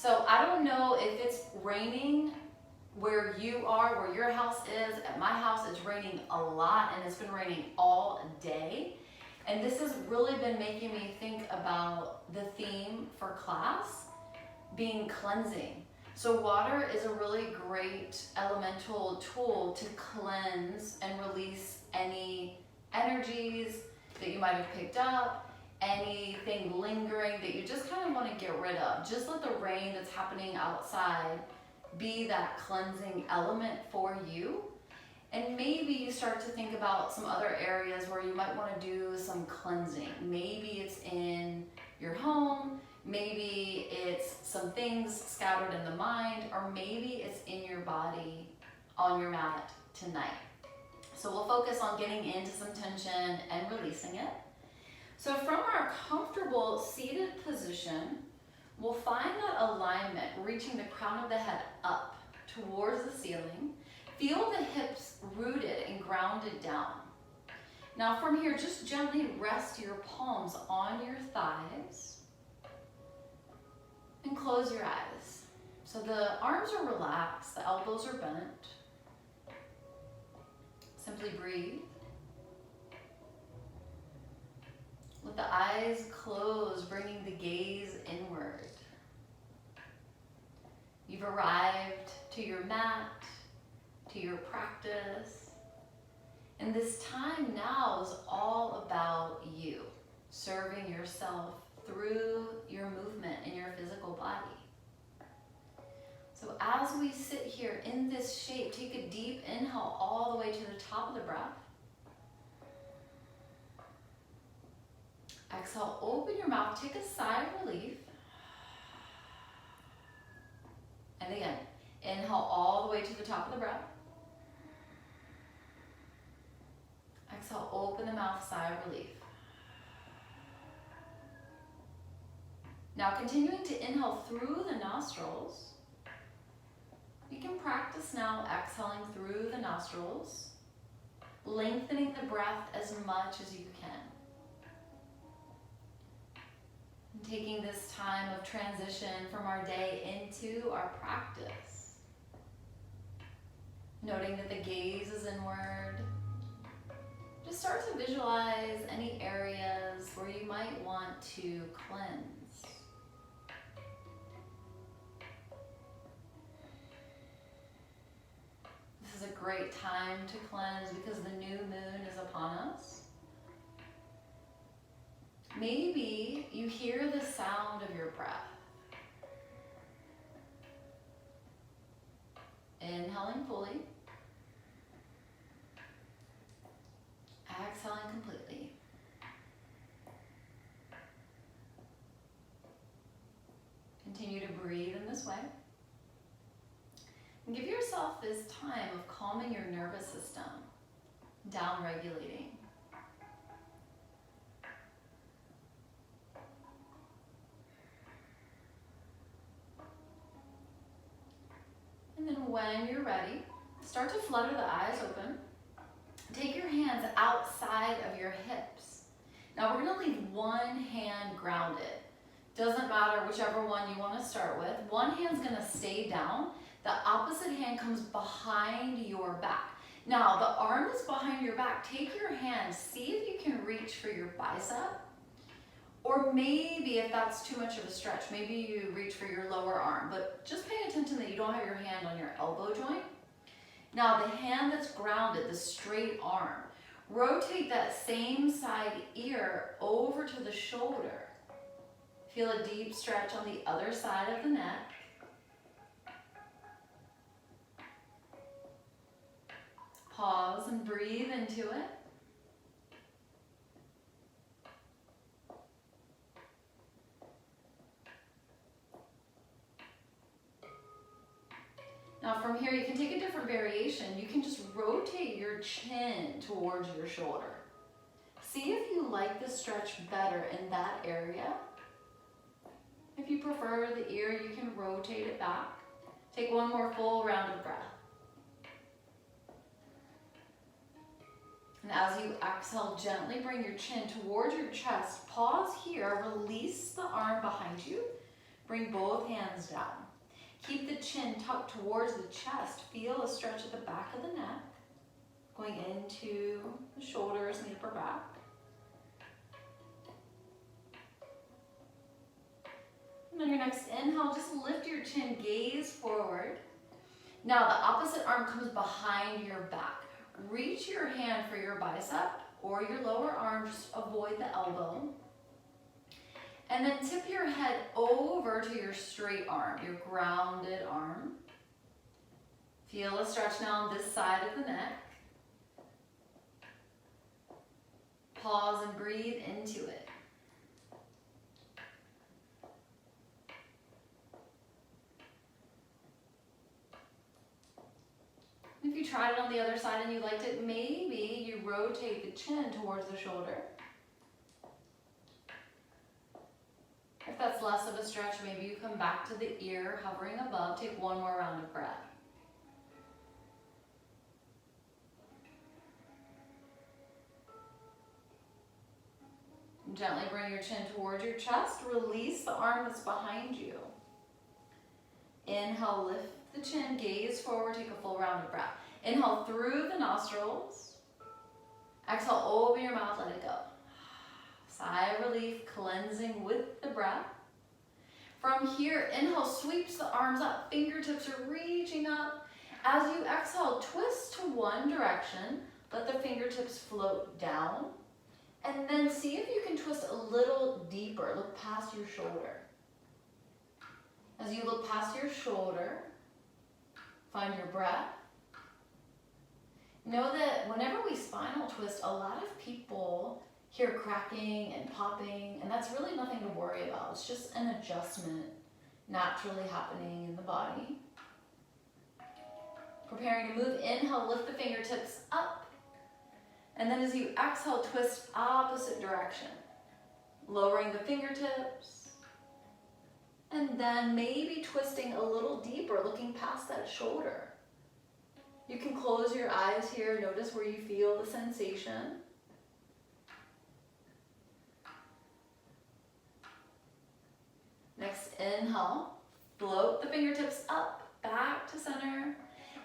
So I don't know if it's raining where you are, where your house is. At my house, it's raining a lot, and it's been raining all day. And this has really been making me think about the theme for class being cleansing. So water is a really great elemental tool to cleanse and release any energies that you might have picked up, anything lingering that you just kind of want to get rid of. Just let the rain that's happening outside be that cleansing element for you. And maybe you start to think about some other areas where you might want to do some cleansing. Maybe it's in your home, maybe it's some things scattered in the mind, or maybe it's in your body on your mat tonight. So we'll focus on getting into some tension and releasing it. So from our comfortable seated position, we'll find that alignment, reaching the crown of the head up towards the ceiling. Feel the hips rooted and grounded down. Now from here, just gently rest your palms on your thighs and close your eyes. So the arms are relaxed, the elbows are bent. Simply breathe. Let the eyes close, bringing the gaze inward. You've arrived to your mat, to your practice. And this time now is all about you, serving yourself through your movement in your physical body. So as we sit here in this shape, take a deep inhale all the way to the top of the breath. Exhale, open your mouth, take a sigh of relief. And again, inhale all the way to the top of the breath. Exhale, open the mouth, sigh of relief. Now continuing to inhale through the nostrils. You can practice now exhaling through the nostrils, lengthening the breath as much as you can. And taking this time of transition from our day into our practice. Noting that the gaze is inward. Just start to visualize any areas where you might want to cleanse. This is a great time to cleanse because the new moon is upon us. Maybe you hear the sound of your breath. Inhaling fully. Exhaling completely. Continue to breathe in this way. And give yourself this time of calming your nervous system, down regulating. And then when you're ready, start to flutter the eyes open. Take your hands outside of your hips. Now we're going to leave one hand grounded. Doesn't matter whichever one you want to start with. One hand's going to stay down. The opposite hand comes behind your back. Now the arm that's behind your back, take your hand, see if you can reach for your bicep. Or maybe if that's too much of a stretch, maybe you reach for your lower arm. But just pay attention that you don't have your hand on your elbow joint. Now the hand that's grounded, the straight arm, rotate that same side ear over to the shoulder. Feel a deep stretch on the other side of the neck. Pause and breathe into it. Now from here, you can take a different variation. You can just rotate your chin towards your shoulder. See if you like the stretch better in that area. If you prefer the ear, you can rotate it back. Take one more full round of breath. And as you exhale, gently bring your chin towards your chest. Pause here, release the arm behind you. Bring both hands down. Keep the chin tucked towards the chest. Feel a stretch at the back of the neck, going into the shoulders and the upper back. And on your next inhale, just lift your chin, gaze forward. Now the opposite arm comes behind your back. Reach your hand for your bicep or your lower arm, just avoid the elbow. And then tip your head over to your straight arm, your grounded arm. Feel a stretch now on this side of the neck. Pause and breathe into it. If you tried it on the other side and you liked it, maybe you rotate the chin towards the shoulder. If that's less of a stretch, maybe you come back to the ear, hovering above. Take one more round of breath. Gently bring your chin towards your chest. Release the arm that's behind you. Inhale, lift the chin, gaze forward, take a full round of breath. Inhale through the nostrils. Exhale, open your mouth, let it go. Sigh of relief, cleansing with the breath. From here, inhale, sweeps the arms up, fingertips are reaching up. As you exhale, twist to one direction, let the fingertips float down. And then see if you can twist a little deeper, look past your shoulder. As you look past your shoulder, find your breath. Know that whenever we spinal twist, a lot of people hear cracking and popping, and that's really nothing to worry about. It's just an adjustment naturally happening in the body. Preparing to move, inhale, lift the fingertips up. And then as you exhale, twist opposite direction. Lowering the fingertips. And then maybe twisting a little deeper, looking past that shoulder. You can close your eyes here, notice where you feel the sensation. Next, inhale, float the fingertips up, back to center.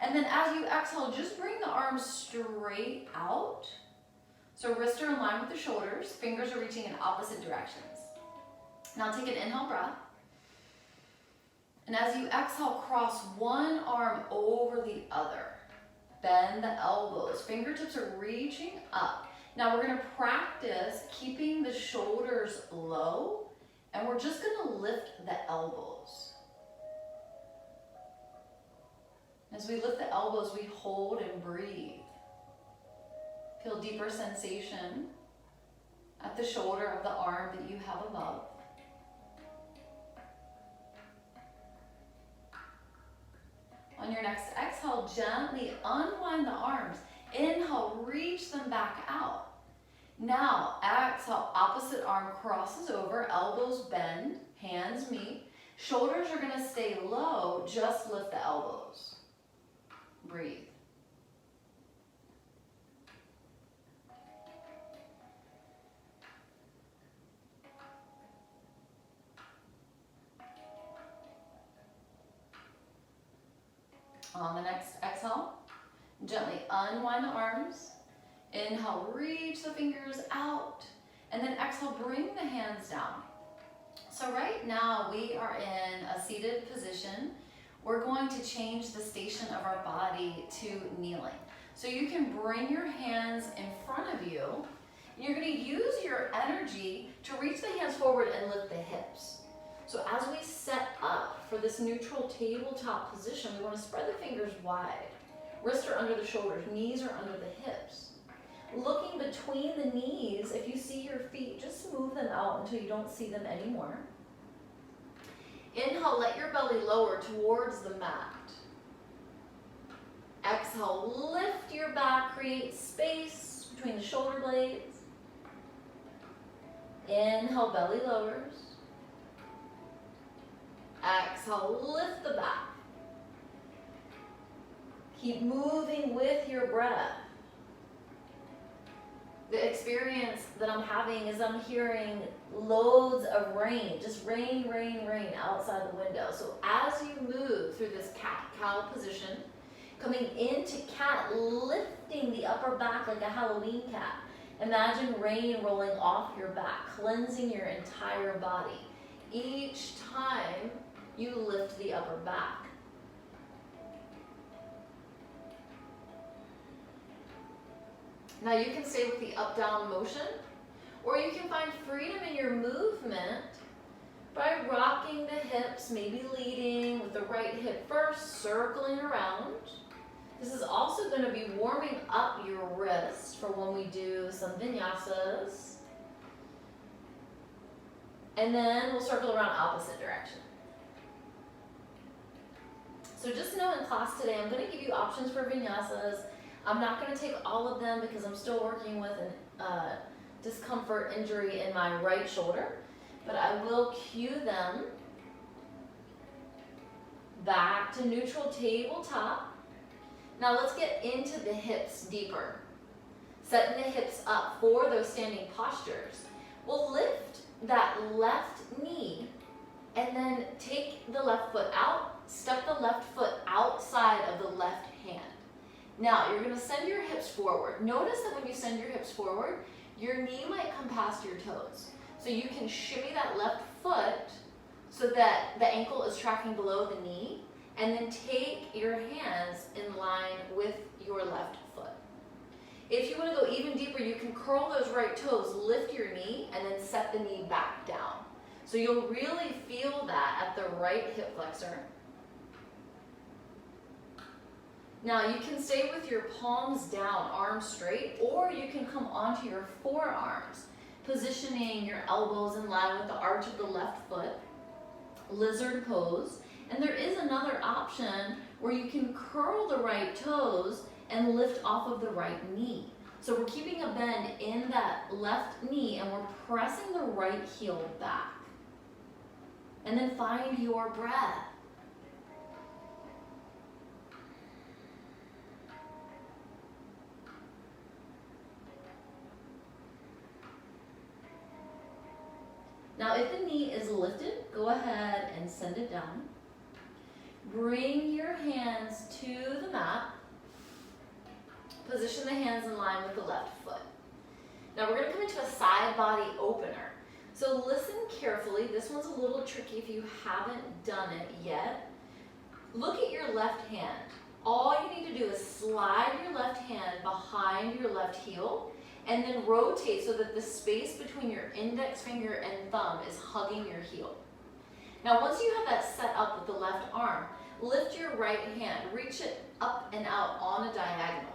And then as you exhale, just bring the arms straight out. So wrists are in line with the shoulders, fingers are reaching in opposite directions. Now take an inhale breath. And as you exhale, cross one arm over the other. Bend the elbows, fingertips are reaching up. Now we're gonna practice keeping the shoulders low, and we're just gonna lift the elbows. As we lift the elbows, we hold and breathe. Feel deeper sensation at the shoulder of the arm that you have above. On your next exhale, gently unwind the arms. Inhale, reach them back out. Now, exhale, opposite arm crosses over, elbows bend, hands meet. Shoulders are gonna stay low, just lift the elbows. Breathe. On the next exhale, gently unwind the arms. Inhale, reach the fingers out. And then exhale, bring the hands down. So right now we are in a seated position. We're going to change the station of our body to kneeling. So you can bring your hands in front of you. You're going to use your energy to reach the hands forward and lift the hips. So as we set up for this neutral tabletop position, we want to spread the fingers wide. Wrists are under the shoulders, knees are under the hips. Looking between the knees, if you see your feet, just move them out until you don't see them anymore. Inhale, let your belly lower towards the mat. Exhale, lift your back, create space between the shoulder blades. Inhale, belly lowers. Exhale, lift the back. Keep moving with your breath. The experience that I'm having is I'm hearing loads of rain, just rain, rain, rain outside the window. So as you move through this cat-cow position, coming into cat, lifting the upper back like a Halloween cat. Imagine rain rolling off your back, cleansing your entire body. Each time you lift the upper back. Now you can stay with the up-down motion, or you can find freedom in your movement by rocking the hips, maybe leading with the right hip first, circling around. This is also going to be warming up your wrist for when we do some vinyasas. And then we'll circle around opposite direction. So just know in class today, I'm going to give you options for vinyasas. I'm not going to take all of them because I'm still working with a discomfort injury in my right shoulder, but I will cue them back to neutral tabletop. Now let's get into the hips deeper. Setting the hips up for those standing postures. We'll lift that left knee and then take the left foot out, step the left foot outside of the left hand. Now, you're going to send your hips forward. Notice that when you send your hips forward, your knee might come past your toes. So you can shimmy that left foot so that the ankle is tracking below the knee, and then take your hands in line with your left foot. If you want to go even deeper, you can curl those right toes, lift your knee, and then set the knee back down. So you'll really feel that at the right hip flexor. Now you can stay with your palms down, arms straight, or you can come onto your forearms, positioning your elbows in line with the arch of the left foot, lizard pose. And there is another option where you can curl the right toes and lift off of the right knee. So we're keeping a bend in that left knee and we're pressing the right heel back. And then find your breath. Now if the knee is lifted, go ahead and send it down. Bring your hands to the mat. Position the hands in line with the left foot. Now we're going to come into a side body opener. So listen carefully. This one's a little tricky if you haven't done it yet. Look at your left hand. All you need to do is slide your left hand behind your left heel and then rotate so that the space between your index finger and thumb is hugging your heel. Now once you have that set up with the left arm, lift your right hand, reach it up and out on a diagonal.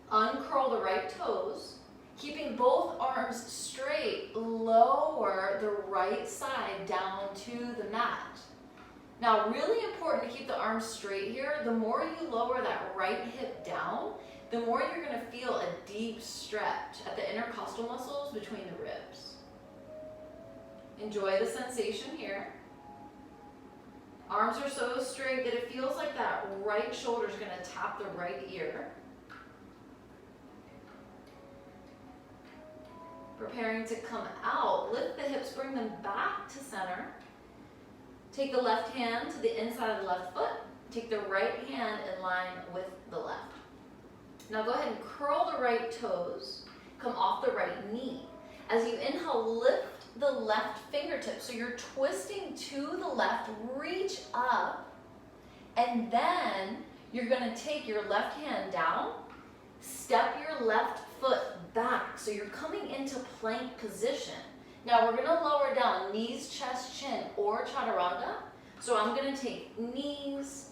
Uncurl the right toes, keeping both arms straight, lower the right side down to the mat. Now really important to keep the arms straight here. The more you lower that right hip down, the more you're going to feel a deep stretch at the intercostal muscles between the ribs. Enjoy the sensation here. Arms are so straight that it feels like that right shoulder is going to tap the right ear. Preparing to come out, lift the hips, bring them back to center. Take the left hand to the inside of the left foot. Take the right hand in line with the left. Now go ahead and curl the right toes, come off the right knee. As you inhale, lift the left fingertips. So you're twisting to the left, reach up, and then you're going to take your left hand down, step your left foot back. So you're coming into plank position. Now we're going to lower down knees, chest, chin, or chaturanga. So I'm going to take knees,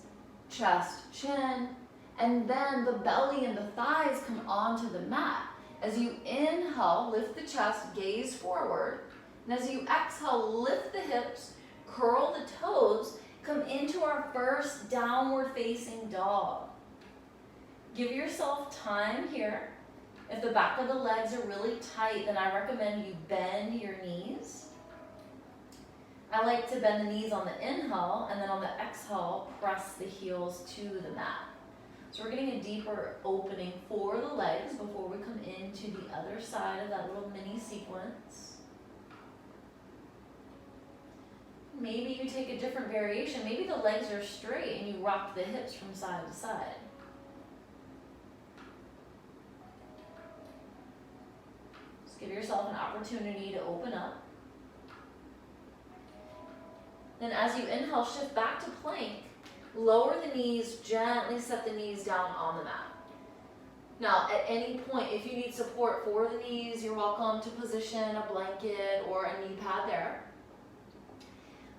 chest, chin, and then the belly and the thighs come onto the mat. As you inhale, lift the chest, gaze forward. And as you exhale, lift the hips, curl the toes, come into our first downward facing dog. Give yourself time here. If the back of the legs are really tight, then I recommend you bend your knees. I like to bend the knees on the inhale, and then on the exhale, press the heels to the mat. So we're getting a deeper opening for the legs before we come into the other side of that little mini sequence. Maybe you take a different variation. Maybe the legs are straight and you rock the hips from side to side. Just give yourself an opportunity to open up. Then as you inhale, shift back to plank. Lower the knees, gently set the knees down on the mat. Now, at any point, if you need support for the knees, you're welcome to position a blanket or a knee pad there.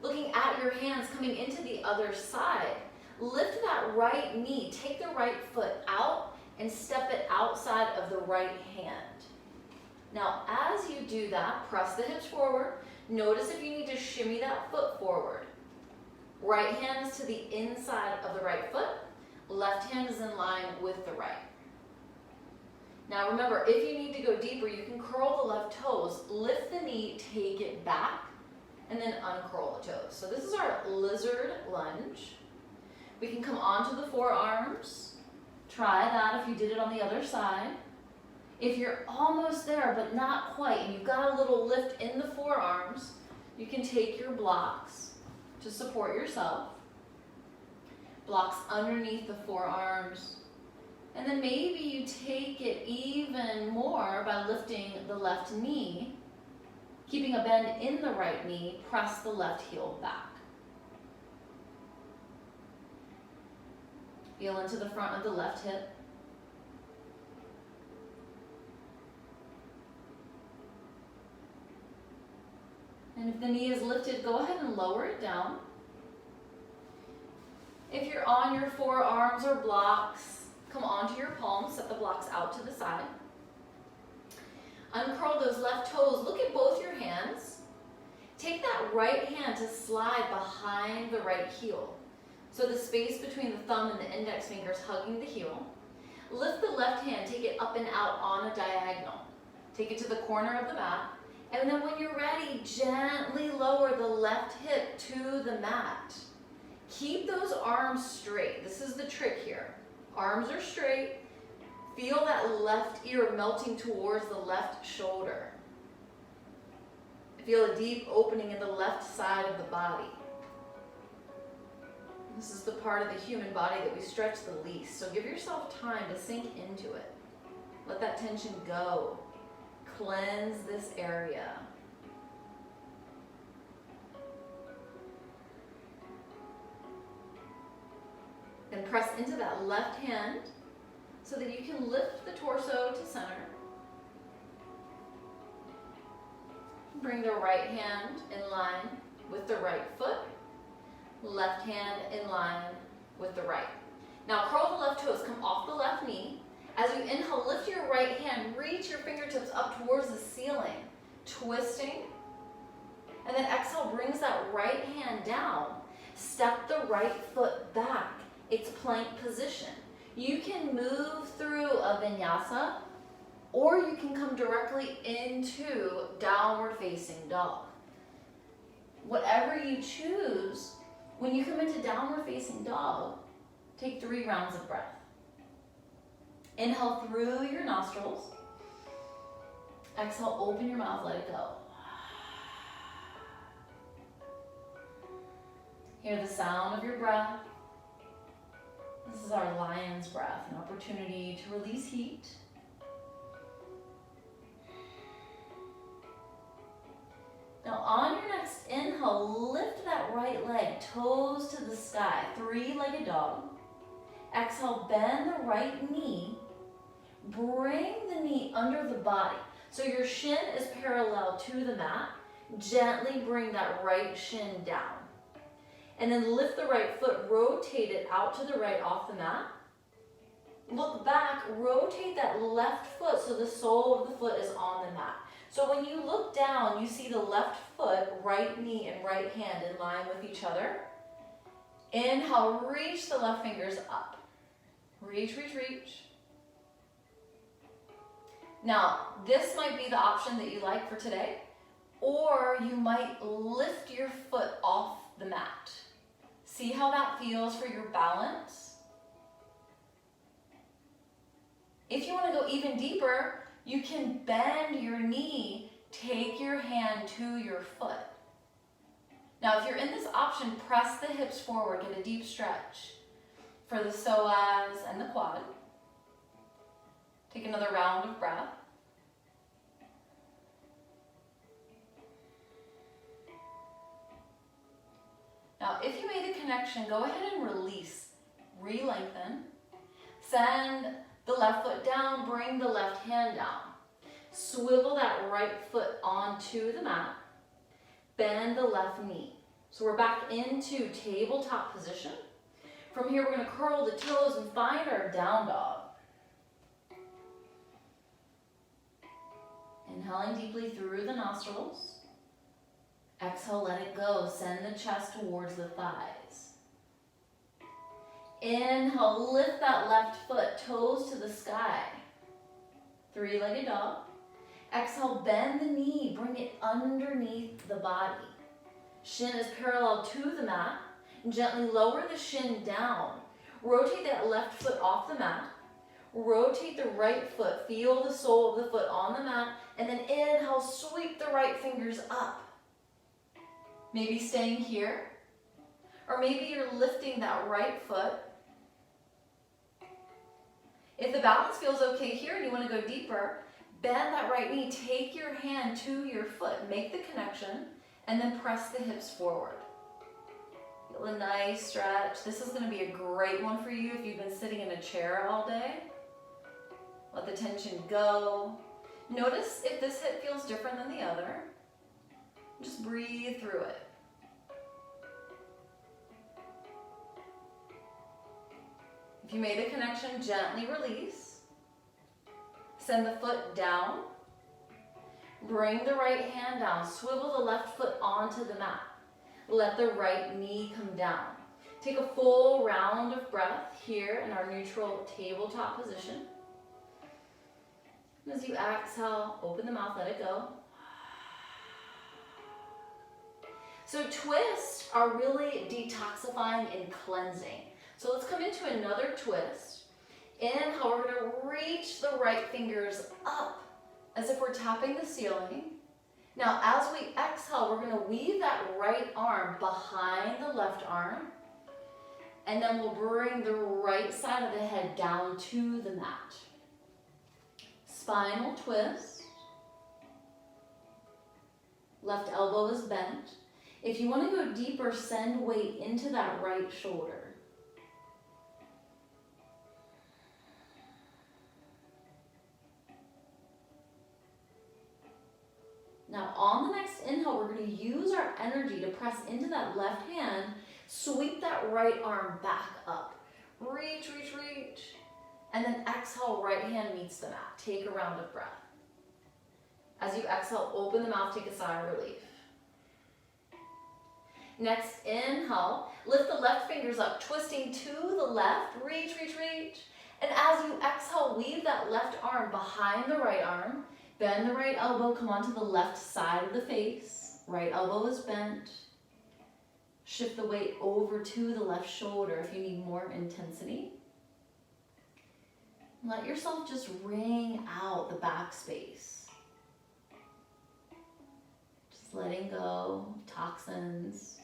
Looking at your hands coming into the other side, lift that right knee, take the right foot out and step it outside of the right hand. Now, as you do that, press the hips forward. Notice if you need to shimmy that foot forward. Right hand is to the inside of the right foot. Left hand is in line with the right. Now remember, if you need to go deeper, you can curl the left toes, lift the knee, take it back, and then uncurl the toes. So this is our lizard lunge. We can come onto the forearms. Try that if you did it on the other side. If you're almost there, but not quite, and you've got a little lift in the forearms, you can take your blocks to support yourself. Blocks underneath the forearms. And then maybe you take it even more by lifting the left knee, keeping a bend in the right knee, press the left heel back. Feel into the front of the left hip. And if the knee is lifted, go ahead and lower it down. If you're on your forearms or blocks, come onto your palms, set the blocks out to the side. Uncurl those left toes, look at both your hands. Take that right hand to slide behind the right heel. So the space between the thumb and the index fingers hugging the heel. Lift the left hand, take it up and out on a diagonal. Take it to the corner of the mat. And then when you're ready, gently lower the left hip to the mat. Keep those arms straight. This is the trick here. Arms are straight. Feel that left ear melting towards the left shoulder. Feel a deep opening in the left side of the body. This is the part of the human body that we stretch the least. So give yourself time to sink into it. Let that tension go. Cleanse this area. Then press into that left hand so that you can lift the torso to center. Bring the right hand in line with the right foot. Left hand in line with the right. Now curl the left toes, come off the left knee. As you inhale, lift your right hand, reach your fingertips up towards the ceiling, twisting. And then exhale, brings that right hand down. Step the right foot back. It's plank position. You can move through a vinyasa, or you can come directly into downward facing dog. Whatever you choose, when you come into downward facing dog, take 3 rounds of breath. Inhale through your nostrils. Exhale, open your mouth, let it go. Hear the sound of your breath. This is our lion's breath, an opportunity to release heat. Now on your next inhale, lift that right leg, toes to the sky, 3-legged dog. Exhale, bend the right knee. Bring the knee under the body. So your shin is parallel to the mat. Gently bring that right shin down. And then lift the right foot, rotate it out to the right off the mat. Look back, rotate that left foot so the sole of the foot is on the mat. So when you look down, you see the left foot, right knee, and right hand in line with each other. Inhale, reach the left fingers up. Reach, reach, reach. Now, this might be the option that you like for today, or you might lift your foot off the mat. See how that feels for your balance? If you want to go even deeper, you can bend your knee, take your hand to your foot. Now, if you're in this option, press the hips forward, get a deep stretch for the psoas and the quad. Take another round of breath. Now, if you made a connection, go ahead and release. Re-lengthen. Send the left foot down, bring the left hand down. Swivel that right foot onto the mat. Bend the left knee. So we're back into tabletop position. From here, we're going to curl the toes and find our down dog. Inhaling deeply through the nostrils. Exhale, let it go. Send the chest towards the thighs. Inhale, lift that left foot, toes to the sky. Three-legged dog. Exhale, bend the knee, bring it underneath the body. Shin is parallel to the mat. Gently lower the shin down. Rotate that left foot off the mat. Rotate the right foot. Feel the sole of the foot on the mat. And then inhale, sweep the right fingers up. Maybe staying here. Or maybe you're lifting that right foot. If the balance feels okay here and you want to go deeper, bend that right knee. Take your hand to your foot. Make the connection. And then press the hips forward. Feel a nice stretch. This is going to be a great one for you if you've been sitting in a chair all day. Let the tension go. Notice if this hip feels different than the other. Just breathe through it. If you made a connection, gently release. Send the foot down. Bring the right hand down. Swivel the left foot onto the mat. Let the right knee come down. Take a full round of breath here in our neutral tabletop position. And as you exhale, open the mouth, let it go. So twists are really detoxifying and cleansing. So let's come into another twist. Inhale, we're going to reach the right fingers up as if we're tapping the ceiling. Now, as we exhale, we're going to weave that right arm behind the left arm. And then we'll bring the right side of the head down to the mat. Spinal twist. Left elbow is bent. If you want to go deeper, send weight into that right shoulder. Now on the next inhale, we're going to use our energy to press into that left hand, sweep that right arm back up. Reach, reach, reach. And then exhale, right hand meets the mat. Take a round of breath. As you exhale, open the mouth, take a sigh of relief. Next, inhale, lift the left fingers up, twisting to the left, reach, reach, reach. And as you exhale, weave that left arm behind the right arm. Bend the right elbow, come onto the left side of the face. Right elbow is bent. Shift the weight over to the left shoulder if you need more intensity. Let yourself just wring out the back space. Just letting go toxins.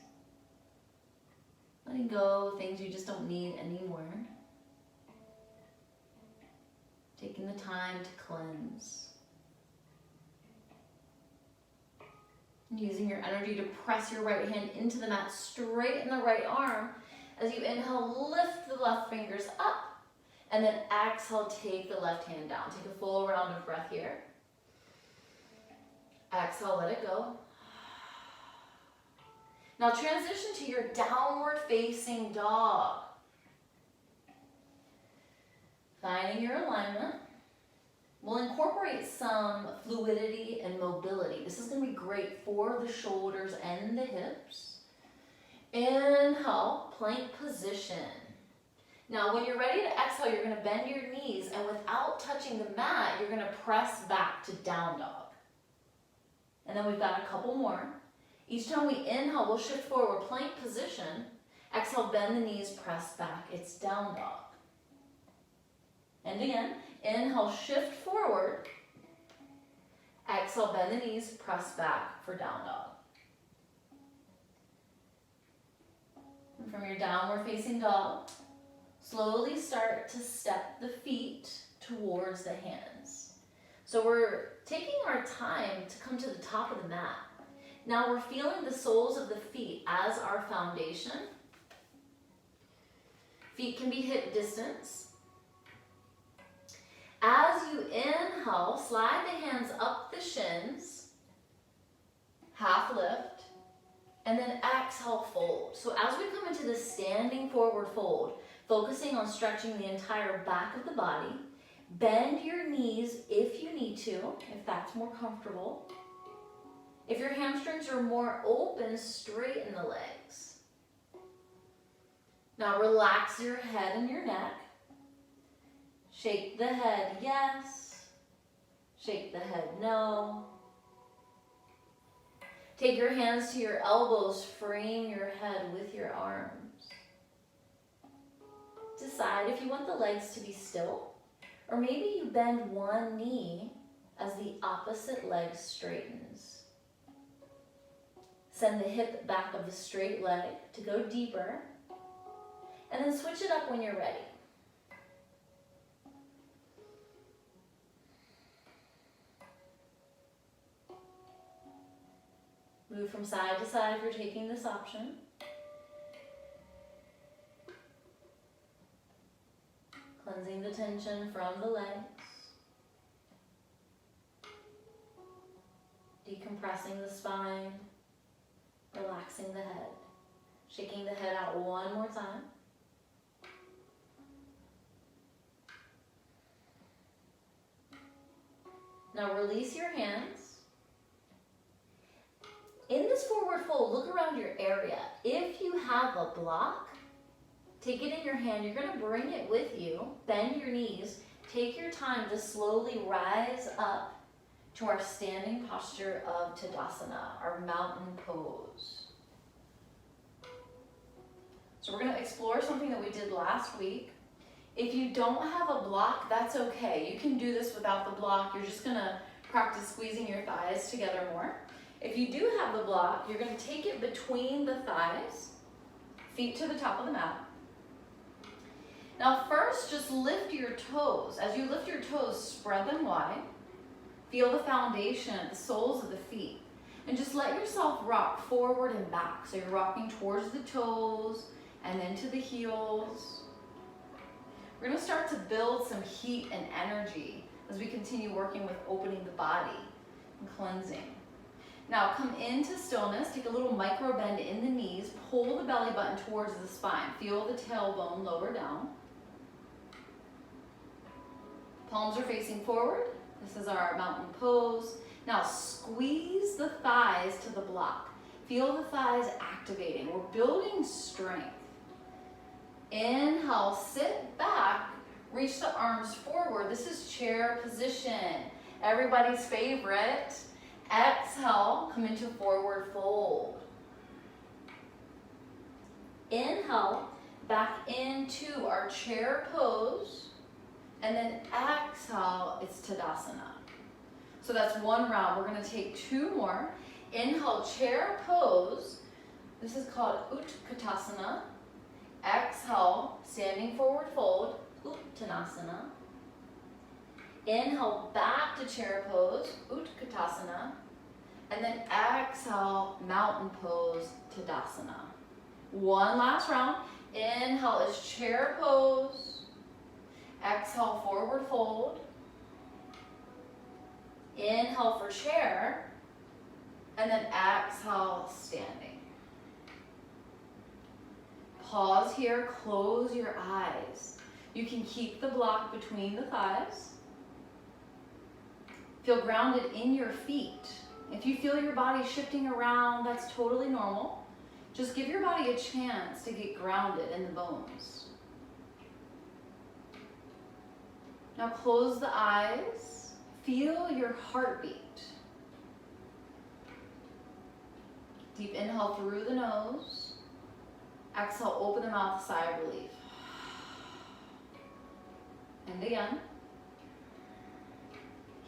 Letting go things you just don't need anymore. Taking the time to cleanse. Using your energy to press your right hand into the mat, straighten the right arm. As you inhale, lift the left fingers up. And then exhale, take the left hand down. Take a full round of breath here. Exhale, let it go. Now transition to your downward facing dog. Finding your alignment. We'll incorporate some fluidity and mobility. This is going to be great for the shoulders and the hips. Inhale, plank position. Now, when you're ready to exhale, you're going to bend your knees, and without touching the mat, you're going to press back to down dog. And then we've got a couple more. Each time we inhale, we'll shift forward, plank position. Exhale, bend the knees, press back. It's down dog. And again, inhale, shift forward. Exhale, bend the knees, press back for down dog. And from your downward facing dog, slowly start to step the feet towards the hands. So we're taking our time to come to the top of the mat. Now we're feeling the soles of the feet as our foundation. Feet can be hip distance. As you inhale, slide the hands up the shins, half lift, and then exhale, fold. So as we come into the standing forward fold, focusing on stretching the entire back of the body, bend your knees if you need to, if that's more comfortable. If your hamstrings are more open, straighten the legs. Now relax your head and your neck. Shake the head, yes. Shake the head, no. Take your hands to your elbows, frame your head with your arms. Decide if you want the legs to be still, or maybe you bend one knee as the opposite leg straightens. Send the hip back of the straight leg to go deeper, and then switch it up when you're ready. Move from side to side if you're taking this option. Cleansing the tension from the legs. Decompressing the spine. Relaxing the head. Shaking the head out one more time. Now release your hands. In this forward fold, look around your area. If you have a block, take it in your hand. You're going to bring it with you. Bend your knees. Take your time to slowly rise up to our standing posture of Tadasana, our mountain pose. So we're going to explore something that we did last week. If you don't have a block, that's okay. You can do this without the block. You're just going to practice squeezing your thighs together more. If you do have the block, you're going to take it between the thighs, feet to the top of the mat. Now first, just lift your toes. As you lift your toes, spread them wide. Feel the foundation at the soles of the feet. And just let yourself rock forward and back. So you're rocking towards the toes and then to the heels. We're going to start to build some heat and energy as we continue working with opening the body and cleansing. Now come into stillness, take a little micro bend in the knees, pull the belly button towards the spine. Feel the tailbone lower down. Palms are facing forward. This is our mountain pose. Now squeeze the thighs to the block. Feel the thighs activating. We're building strength. Inhale, sit back, reach the arms forward. This is chair position. Everybody's favorite. Exhale, come into forward fold. Inhale, back into our chair pose. And then exhale, it's Tadasana. So that's one round. We're going to take two more. Inhale, chair pose. This is called Utkatasana. Exhale, standing forward fold, Uttanasana. Inhale, back to chair pose, Utkatasana. And then exhale, mountain pose, Tadasana. One last round. Inhale is chair pose. Exhale, forward fold. Inhale for chair. And then exhale, standing. Pause here, close your eyes. You can keep the block between the thighs. Feel grounded in your feet. If you feel your body shifting around, that's totally normal. Just give your body a chance to get grounded in the bones. Now close the eyes. Feel your heartbeat. Deep inhale through the nose. Exhale, open the mouth, sigh of relief. And again.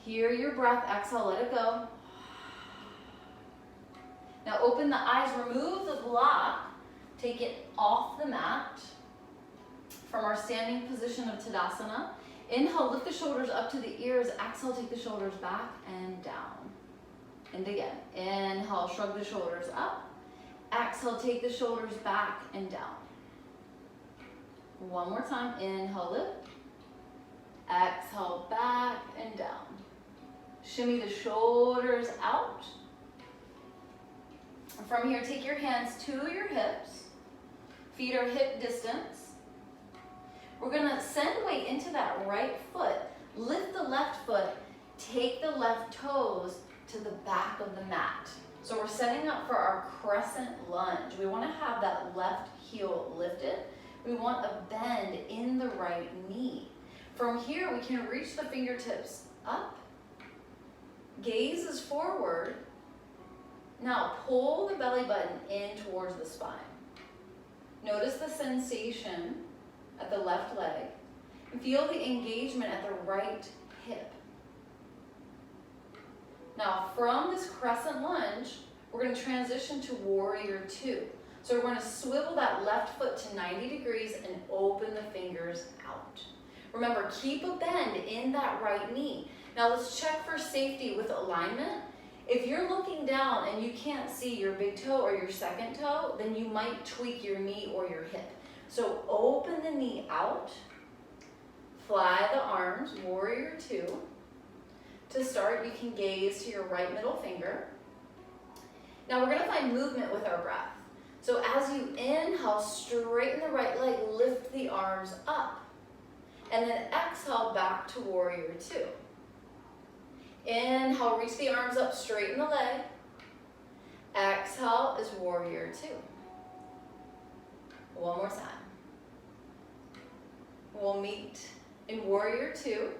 Hear your breath, exhale, let it go. Now open the eyes, remove the block, take it off the mat from our standing position of Tadasana. Inhale, lift the shoulders up to the ears. Exhale, take the shoulders back and down. And again, inhale, shrug the shoulders up. Exhale, take the shoulders back and down. One more time, inhale, lift. Exhale, back and down. Shimmy the shoulders out. From here, take your hands to your hips. Feet are hip distance. We're gonna send weight into that right foot. Lift the left foot. Take the left toes to the back of the mat. So we're setting up for our crescent lunge. We wanna have that left heel lifted. We want a bend in the right knee. From here, we can reach the fingertips up. Gaze is forward. Now pull the belly button in towards the spine. Notice the sensation at the left leg. And feel the engagement at the right hip. Now from this crescent lunge, we're going to transition to warrior two. So we're going to swivel that left foot to 90 degrees and open the fingers out. Remember, keep a bend in that right knee. Now let's check for safety with alignment. If you're looking down and you can't see your big toe or your second toe, then you might tweak your knee or your hip. So open the knee out, fly the arms, warrior two. To start, you can gaze to your right middle finger. Now we're gonna find movement with our breath. So as you inhale, straighten the right leg, lift the arms up. And then exhale back to warrior two. Inhale, reach the arms up, straighten the leg. Exhale is warrior two. One more time. We'll meet in warrior two.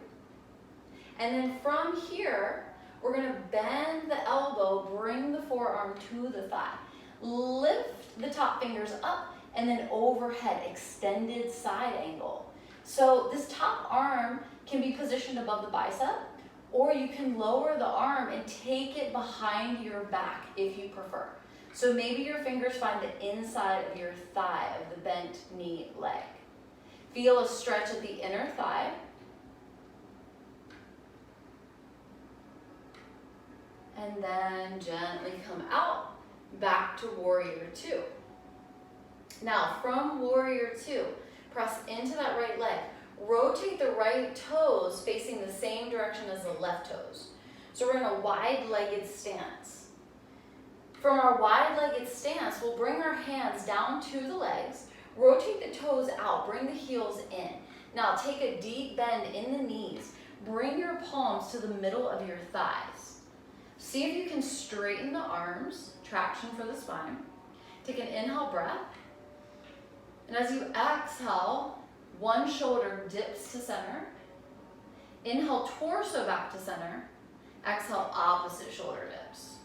And then from here, we're gonna bend the elbow, bring the forearm to the thigh. Lift the top fingers up and then overhead, extended side angle. So this top arm can be positioned above the bicep, or you can lower the arm and take it behind your back if you prefer. So maybe your fingers find the inside of your thigh of the bent knee leg. Feel a stretch at the inner thigh. And then gently come out, back to warrior two. Now from warrior two, press into that right leg. Rotate the right toes facing the same direction as the left toes. So we're in a wide-legged stance. From our wide-legged stance, we'll bring our hands down to the legs, rotate the toes out, bring the heels in. Now take a deep bend in the knees. Bring your palms to the middle of your thighs. See if you can straighten the arms, traction for the spine. Take an inhale breath. And as you exhale, one shoulder dips to center. Inhale, torso back to center. Exhale, opposite shoulder dips.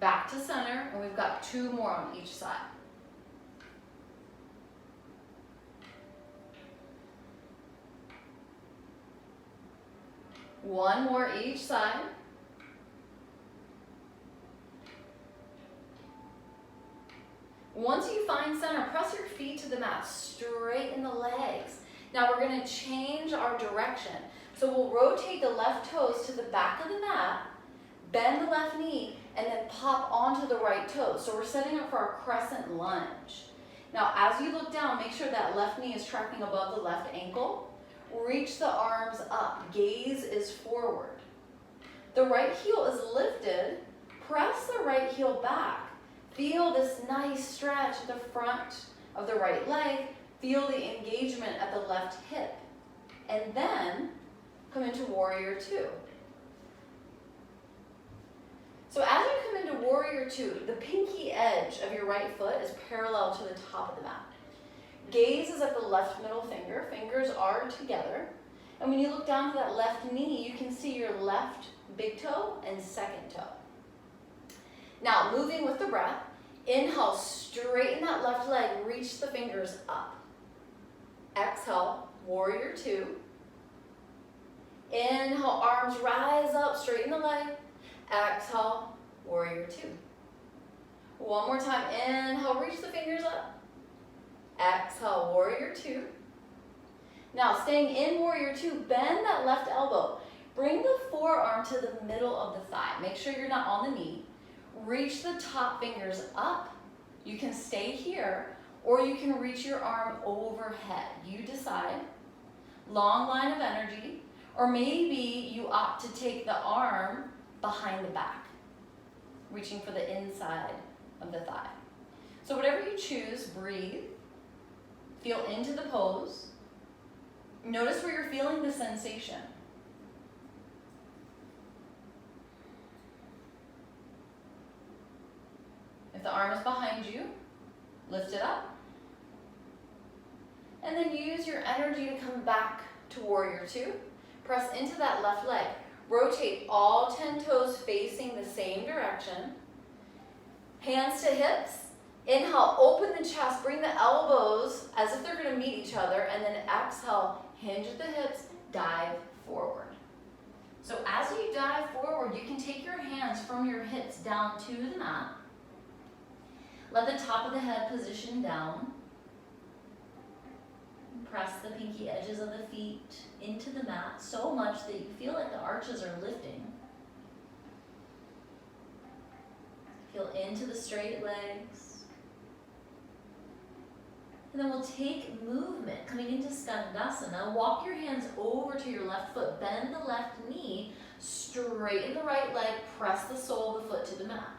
Back to center, and we've got two more on each side. One more each side. Once you find center, press your feet to the mat, straighten the legs. Now we're gonna change our direction. So we'll rotate the left toes to the back of the mat, bend the left knee, and then pop onto the right toes. So we're setting up for our crescent lunge. Now as you look down, make sure that left knee is tracking above the left ankle. Reach the arms up, gaze is forward. The right heel is lifted, press the right heel back. Feel this nice stretch at the front of the right leg. Feel the engagement at the left hip. And then come into warrior two. So as you come into warrior two, the pinky edge of your right foot is parallel to the top of the mat. Gaze is at the left middle finger. Fingers are together. And when you look down to that left knee, you can see your left big toe and second toe. Now, moving with the breath, inhale, straighten that left leg, reach the fingers up. Exhale, warrior two. Inhale, arms rise up, straighten the leg. Exhale, warrior two. One more time, inhale, reach the fingers up. Exhale, warrior two. Now, staying in warrior two, bend that left elbow. Bring the forearm to the middle of the thigh. Make sure you're not on the knee. Reach the top fingers up. You can stay here, or you can reach your arm overhead. You decide. Long line of energy, or maybe you opt to take the arm behind the back, reaching for the inside of the thigh. So whatever you choose, breathe. Feel into the pose. Notice where you're feeling the sensation. If the arm is behind you, lift it up. And then use your energy to come back to warrior two. Press into that left leg. Rotate all 10 toes facing the same direction. Hands to hips. Inhale, open the chest, bring the elbows as if they're gonna meet each other, and then exhale, hinge at the hips, dive forward. So as you dive forward, you can take your hands from your hips down to the mat. Let the top of the head position down. Press the pinky edges of the feet into the mat so much that you feel like the arches are lifting. Feel into the straight legs. And then we'll take movement coming into Skandasana. Walk your hands over to your left foot. Bend the left knee. Straighten the right leg. Press the sole of the foot to the mat.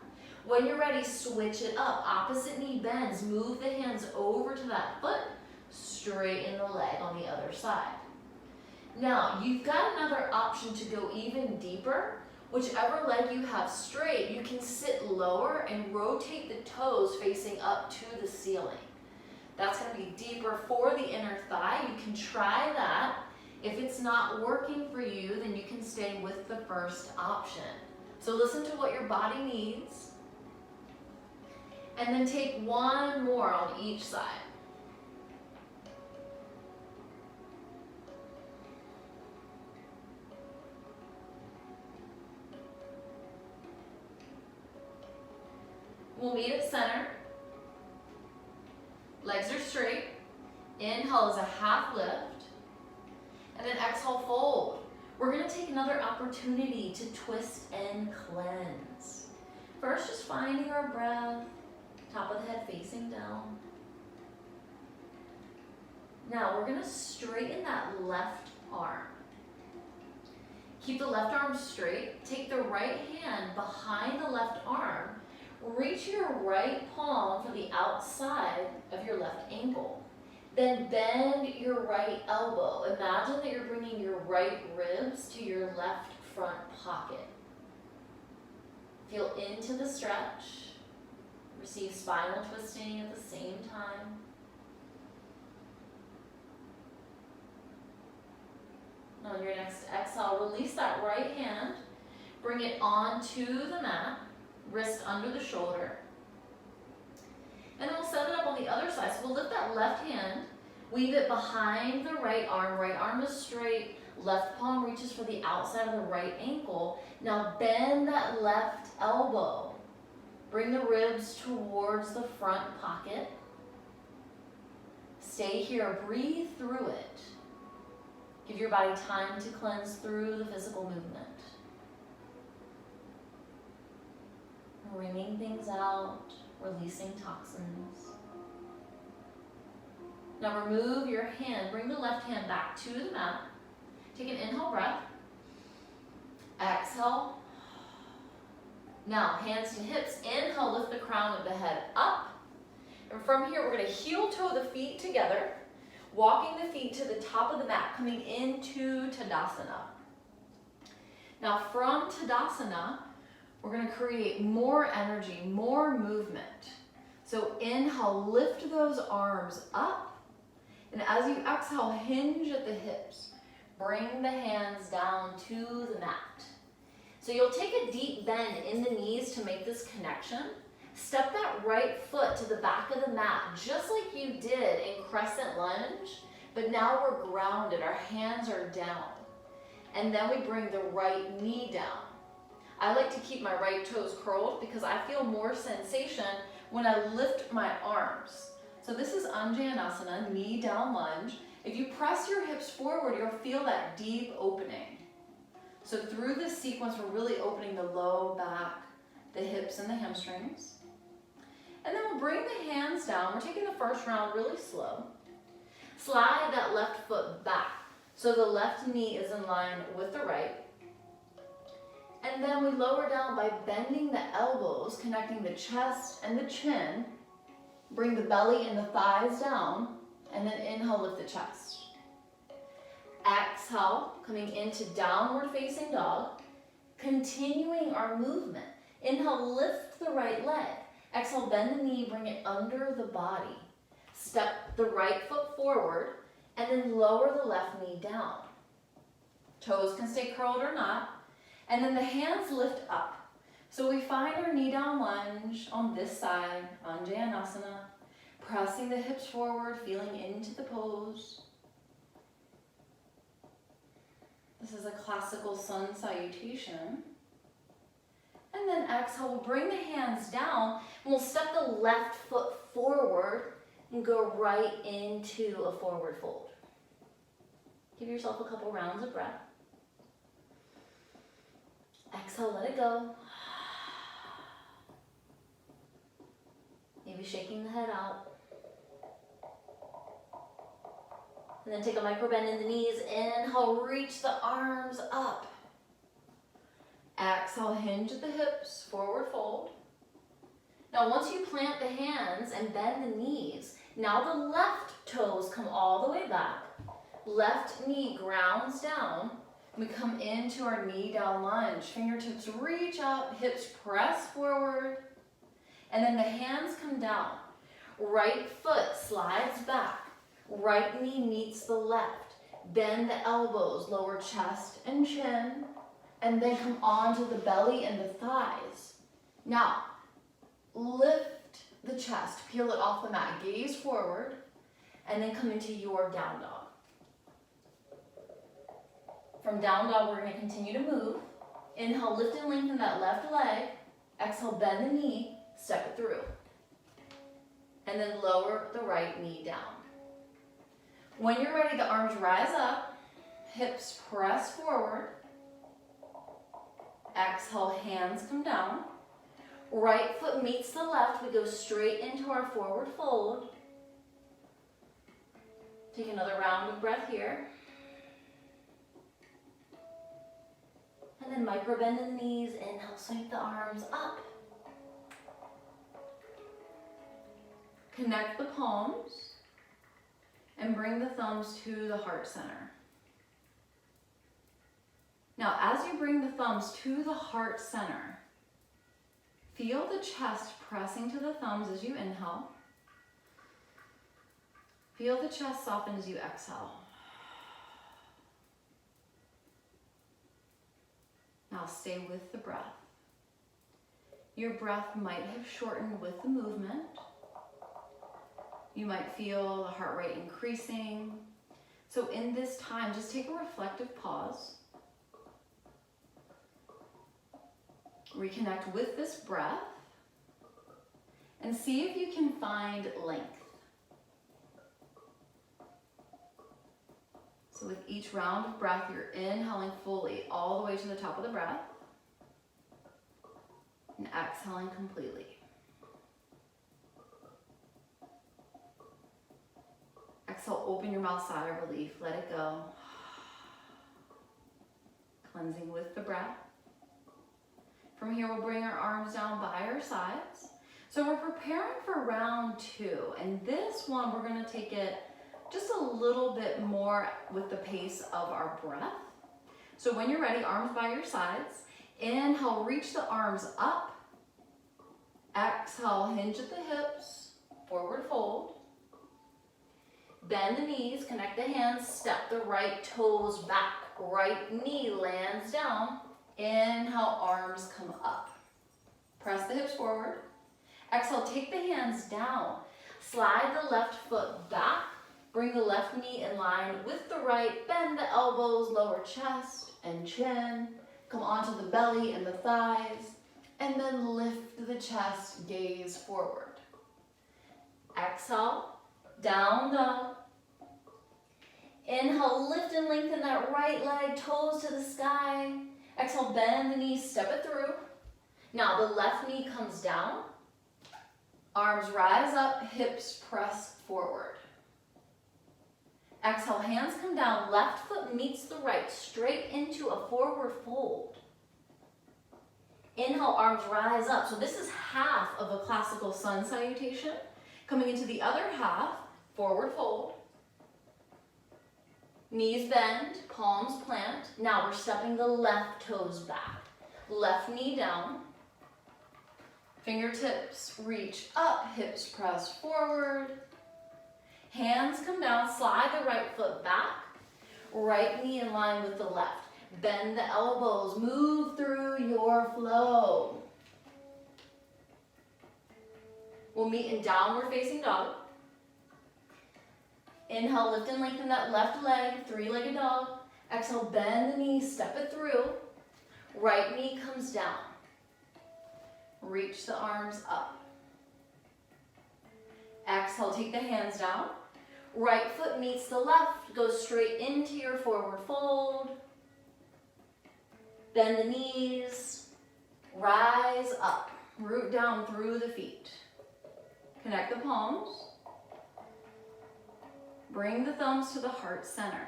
When you're ready, switch it up. Opposite knee bends. Move the hands over to that foot. Straighten the leg on the other side. Now, you've got another option to go even deeper. Whichever leg you have straight, you can sit lower and rotate the toes facing up to the ceiling. That's going to be deeper for the inner thigh. You can try that. If it's not working for you, then you can stay with the first option. So listen to what your body needs. And then take one more on each side. We'll meet at center. Legs are straight. Inhale is a half lift. And then exhale, fold. We're going to take another opportunity to twist and cleanse. First, just finding our breath. Top of the head facing down. Now, we're going to straighten that left arm. Keep the left arm straight. Take the right hand behind the left arm. Reach your right palm for the outside of your left ankle. Then bend your right elbow. Imagine that you're bringing your right ribs to your left front pocket. Feel into the stretch. Receive spinal twisting at the same time. On your next exhale, release that right hand. Bring it onto the mat. Wrist under the shoulder. And then we'll set it up on the other side. So we'll lift that left hand, weave it behind the right arm is straight, left palm reaches for the outside of the right ankle. Now bend that left elbow. Bring the ribs towards the front pocket. Stay here, breathe through it. Give your body time to cleanse through the physical movement. Wringing things out, releasing toxins. Now remove your hand, bring the left hand back to the mat. Take an inhale breath. Exhale. Now hands to hips, inhale, lift the crown of the head up. And from here, we're going to heel toe the feet together, walking the feet to the top of the mat, coming into Tadasana. Now from Tadasana, we're going to create more energy, more movement. So inhale, lift those arms up. And as you exhale, hinge at the hips. Bring the hands down to the mat. So you'll take a deep bend in the knees to make this connection. Step that right foot to the back of the mat, just like you did in crescent lunge. But now we're grounded, our hands are down. And then we bring the right knee down. I like to keep my right toes curled because I feel more sensation when I lift my arms. So this is Anjaneyasana, knee down lunge. If you press your hips forward, you'll feel that deep opening. So through this sequence, we're really opening the low back, the hips and the hamstrings. And then we'll bring the hands down. We're taking the first round really slow. Slide that left foot back. So the left knee is in line with the right. And then we lower down by bending the elbows, connecting the chest and the chin. Bring the belly and the thighs down, and then inhale, lift the chest. Exhale, coming into downward facing dog. Continuing our movement. Inhale, lift the right leg. Exhale, bend the knee, bring it under the body. Step the right foot forward, and then lower the left knee down. Toes can stay curled or not. And then the hands lift up. So we find our knee down lunge on this side, Anjaneyasana, pressing the hips forward, feeling into the pose. This is a classical sun salutation. And then exhale, we'll bring the hands down, and we'll step the left foot forward and go right into a forward fold. Give yourself a couple rounds of breath. Exhale, let it go. Maybe shaking the head out. And then take a micro bend in the knees. Inhale, reach the arms up. Exhale, hinge at the hips, forward fold. Now once you plant the hands and bend the knees, now the left toes come all the way back. Left knee grounds down. We come into our knee down lunge. Fingertips reach up, hips press forward, and then the hands come down. Right foot slides back. Right knee meets the left. Bend the elbows, lower chest and chin, and then come onto the belly and the thighs. Now, lift the chest, peel it off the mat, gaze forward, and then come into your down dog. From down dog, we're going to continue to move. Inhale, lift and lengthen that left leg. Exhale, bend the knee, step it through. And then lower the right knee down. When you're ready, the arms rise up, hips press forward. Exhale, hands come down. Right foot meets the left. We go straight into our forward fold. Take another round of breath here. And then micro bend in the knees. Inhale, sweep the arms up. Connect the palms and bring the thumbs to the heart center. Now, as you bring the thumbs to the heart center, feel the chest pressing to the thumbs as you inhale. Feel the chest soften as you exhale. Now stay with the breath. Your breath might have shortened with the movement. You might feel the heart rate increasing. So in this time, just take a reflective pause. Reconnect with this breath and see if you can find length. So with each round of breath, you're inhaling fully all the way to the top of the breath and exhaling completely. Exhale, open your mouth, sigh of relief, let it go. Cleansing with the breath. From here, we'll bring our arms down by our sides. So we're preparing for round 2, and this one, we're gonna take it just a little bit more with the pace of our breath. So when you're ready, arms by your sides. Inhale, reach the arms up. Exhale, hinge at the hips, forward fold. Bend the knees, connect the hands, step the right toes back. Right knee lands down. Inhale, arms come up. Press the hips forward. Exhale, take the hands down. Slide the left foot back. Bring Bring the left knee in line with the right. Bend the elbows, lower chest and chin. Come onto the belly and the thighs. And then lift the chest, gaze forward. Exhale, down dog. Inhale, lift and lengthen that right leg, toes to the sky. Exhale, bend the knees, step it through. Now the left knee comes down. Arms rise up, hips press forward. Exhale, hands come down, left foot meets the right, straight into a forward fold. Inhale, arms rise up. So this is half of a classical sun salutation. Coming into the other half, forward fold. Knees bend, palms plant. Now we're stepping the left toes back. Left knee down. Fingertips reach up, hips press forward. Hands come down, slide the right foot back. Right knee in line with the left. Bend the elbows, move through your flow. We'll meet in downward facing dog. Inhale, lift and lengthen that left leg, three-legged dog. Exhale, bend the knee, step it through. Right knee comes down. Reach the arms up. Exhale, take the hands down. Right foot meets the left, go straight into your forward fold. Bend the knees, rise up, root down through the feet. Connect the palms. Bring the thumbs to the heart center.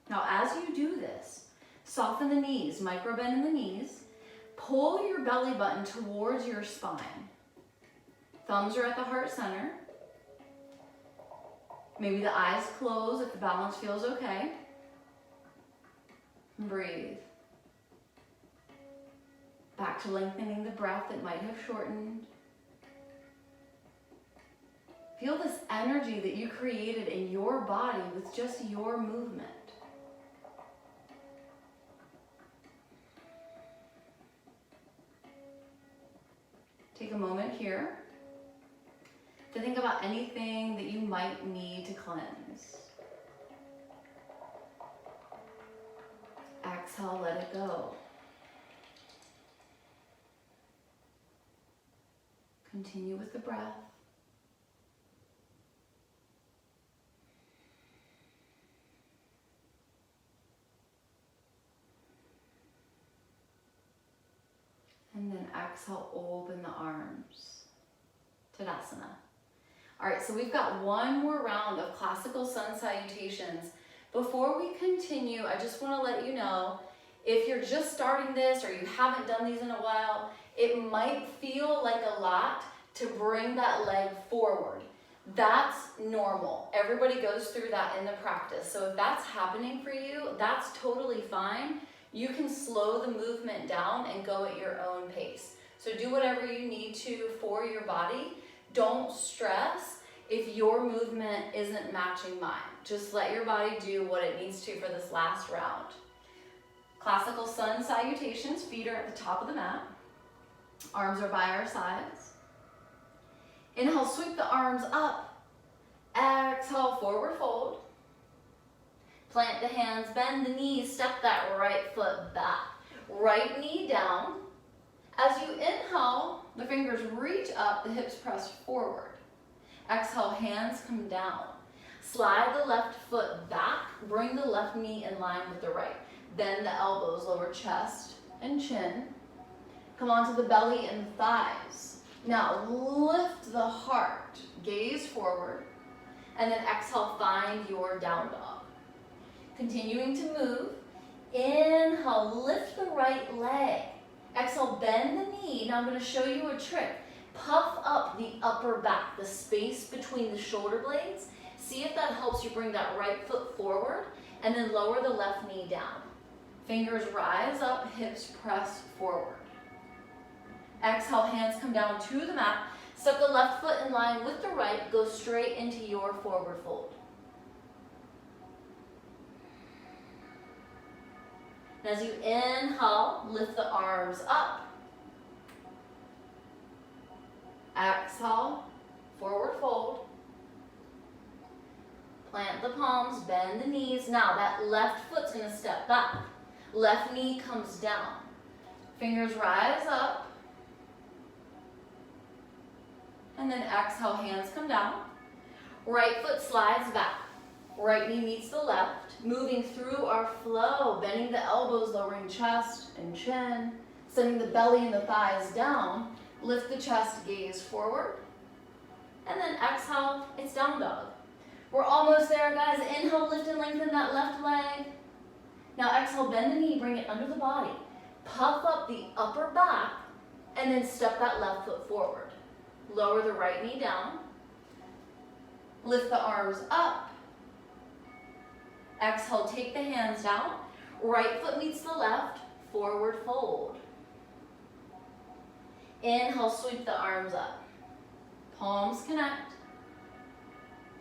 Now as you do this, soften the knees, micro bend in the knees. Pull your belly button towards your spine. Thumbs are at the heart center. Maybe the eyes close if the balance feels okay. Breathe. Back to lengthening the breath that might have shortened. Feel this energy that you created in your body with just your movement. Take a moment here to think about anything that you might need to cleanse. Exhale, let it go. Continue with the breath. And then exhale, open the arms. Tadasana. All right, so we've got one more round of classical sun salutations. Before we continue, I just want to let you know, if you're just starting this or you haven't done these in a while, it might feel like a lot to bring that leg forward. That's normal. Everybody goes through that in the practice. So if that's happening for you, that's totally fine. You can slow the movement down and go at your own pace. So do whatever you need to for your body. Don't stress if your movement isn't matching mine. Just let your body do what it needs to for this last round. Classical sun salutations, feet are at the top of the mat. Arms are by our sides. Inhale, sweep the arms up. Exhale, forward fold. Plant the hands, bend the knees, step that right foot back. Right knee down. As you inhale, the fingers reach up, the hips press forward. Exhale, hands come down. Slide the left foot back, bring the left knee in line with the right. Bend the elbows, lower chest and chin. Come onto the belly and the thighs. Now lift the heart, gaze forward, and then exhale, find your down dog. Continuing to move, inhale, lift the right leg. Exhale, bend the knee. Now I'm going to show you a trick. Puff up the upper back, the space between the shoulder blades. See if that helps you bring that right foot forward, and then lower the left knee down. Fingers rise up, hips press forward. Exhale, hands come down to the mat. Step the left foot in line with the right. Go straight into your forward fold. And as you inhale, lift the arms up. Exhale, forward fold. Plant the palms, bend the knees. Now that left foot's gonna step back. Left knee comes down. Fingers rise up. And then exhale, hands come down. Right foot slides back. Right knee meets the left. Moving through our flow, bending the elbows, lowering chest and chin. Sending the belly and the thighs down. Lift the chest, gaze forward. And then exhale, it's down dog. We're almost there, guys. Inhale, lift and lengthen that left leg. Now exhale, bend the knee, bring it under the body. Puff up the upper back, and then step that left foot forward. Lower the right knee down. Lift the arms up. Exhale, take the hands down. Right foot meets the left, forward fold. Inhale, sweep the arms up. Palms connect.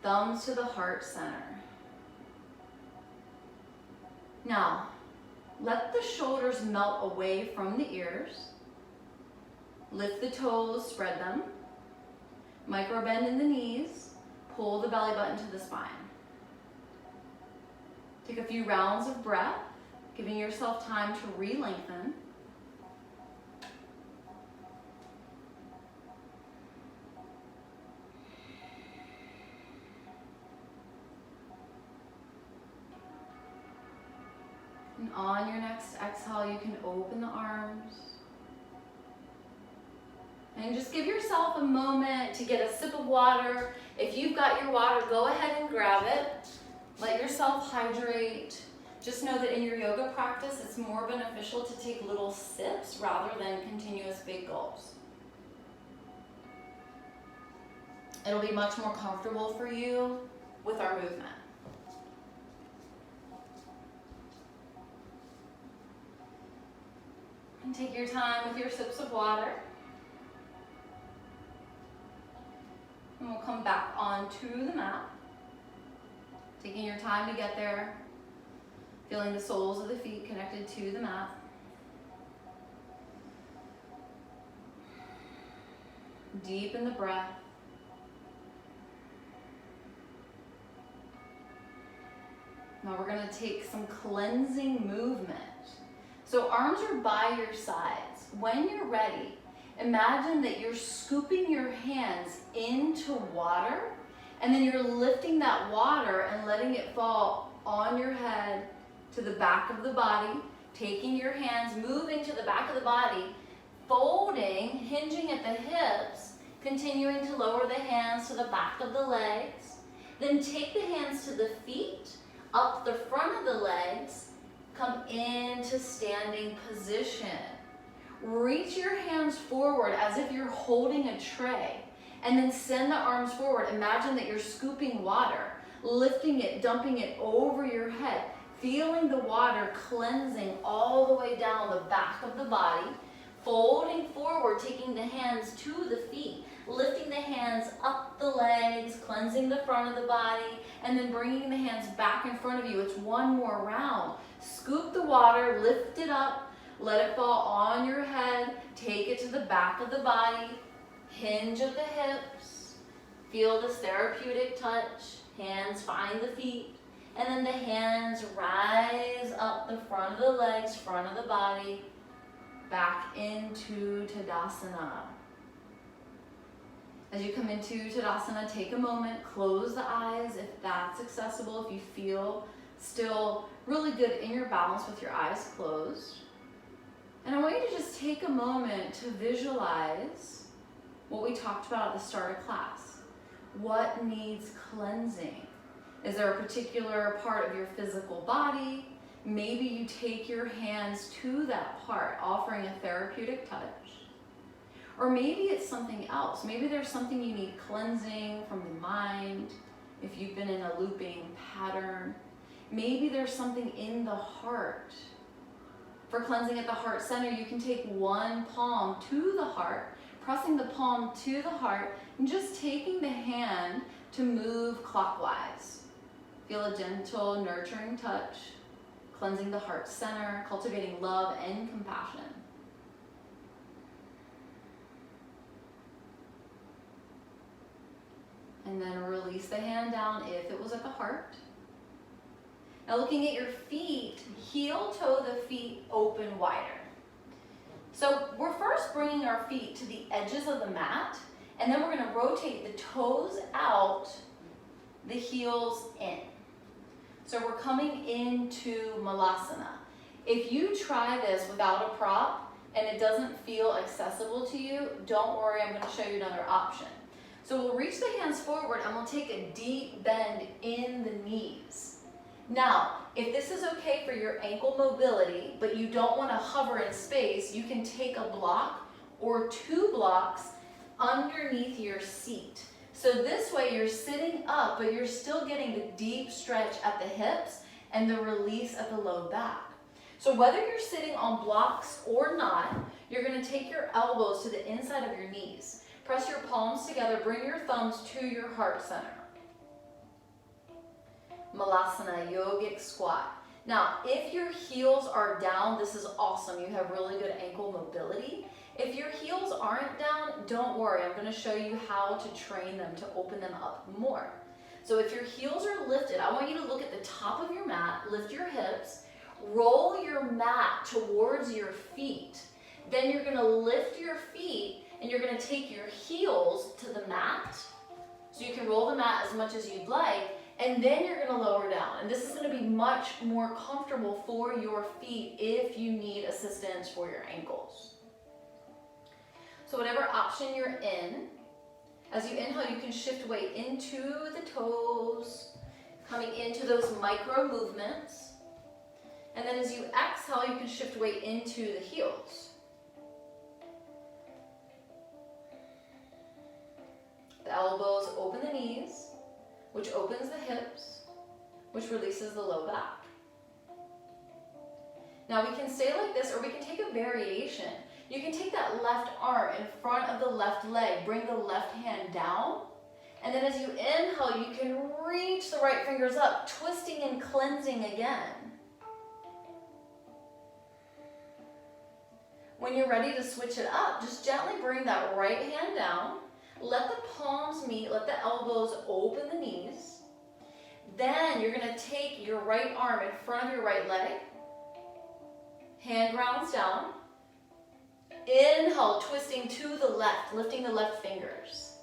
Thumbs to the heart center. Now, let the shoulders melt away from the ears. Lift the toes, spread them. Micro bend in the knees. Pull the belly button to the spine. Take a few rounds of breath, giving yourself time to re-lengthen. And on your next exhale, you can open the arms. And just give yourself a moment to get a sip of water. If you've got your water, go ahead and grab it. Let yourself hydrate. Just know that in your yoga practice, it's more beneficial to take little sips rather than continuous big gulps. It'll be much more comfortable for you with our movement. And take your time with your sips of water. And we'll come back onto the mat. Taking your time to get there. Feeling the soles of the feet connected to the mat. Deepen the breath. Now we're going to take some cleansing movement. So arms are by your sides. When you're ready, imagine that you're scooping your hands into water, and then you're lifting that water and letting it fall on your head to the back of the body, taking your hands, moving to the back of the body, folding, hinging at the hips, continuing to lower the hands to the back of the legs. Then take the hands to the feet, up the front of the legs, come into standing position. Reach your hands forward as if you're holding a tray, and then send the arms forward. Imagine that you're scooping water, lifting it, dumping it over your head, feeling the water cleansing all the way down the back of the body, folding forward, taking the hands to the feet, lifting the hands up the legs, cleansing the front of the body, and then bringing the hands back in front of you. It's one more round. Scoop the water, lift it up, let it fall on your head, take it to the back of the body, hinge at the hips, feel this therapeutic touch, hands find the feet, and then the hands rise up the front of the legs, front of the body, back into Tadasana. As you come into Tadasana, take a moment, close the eyes if that's accessible, if you feel still really good in your balance with your eyes closed. And I want you to just take a moment to visualize what we talked about at the start of class. What needs cleansing? Is there a particular part of your physical body? Maybe you take your hands to that part, offering a therapeutic touch. Or maybe it's something else. Maybe there's something you need cleansing from the mind, if you've been in a looping pattern. Maybe there's something in the heart. For cleansing at the heart center, you can take one palm to the heart, pressing the palm to the heart, and just taking the hand to move clockwise. Feel a gentle, nurturing touch, cleansing the heart center, cultivating love and compassion. And then release the hand down if it was at the heart. Now looking at your feet, heel toe the feet open wider. So we're first bringing our feet to the edges of the mat, and then we're going to rotate the toes out, the heels in. So we're coming into Malasana. If you try this without a prop and it doesn't feel accessible to you, don't worry, I'm going to show you another option. So we'll reach the hands forward and we'll take a deep bend in the knees. Now, if this is okay for your ankle mobility, but you don't want to hover in space, you can take a block or 2 blocks underneath your seat. So this way you're sitting up, but you're still getting the deep stretch at the hips and the release at the low back. So whether you're sitting on blocks or not, you're going to take your elbows to the inside of your knees. Press your palms together, bring your thumbs to your heart center. Malasana, yogic squat. Now, if your heels are down, this is awesome. You have really good ankle mobility. If your heels aren't down, don't worry. I'm going to show you how to train them to open them up more. So if your heels are lifted, I want you to look at the top of your mat, lift your hips, roll your mat towards your feet. Then you're going to lift your feet and you're going to take your heels to the mat. So you can roll the mat as much as you'd like, and then you're going to lower down. And this is going to be much more comfortable for your feet if you need assistance for your ankles. So whatever option you're in, as you inhale, you can shift weight into the toes, coming into those micro movements. And then as you exhale, you can shift weight into the heels. The elbows open the knees, which opens the hips, which releases the low back. Now we can stay like this, or we can take a variation. You can take that left arm in front of the left leg, bring the left hand down, and then as you inhale, you can reach the right fingers up, twisting and cleansing again. When you're ready to switch it up, just gently bring that right hand down, let the palms meet, let the elbows open the knees. Then you're going to take your right arm in front of your right leg, hand grounds down. Inhale, twisting to the left, lifting the left fingers.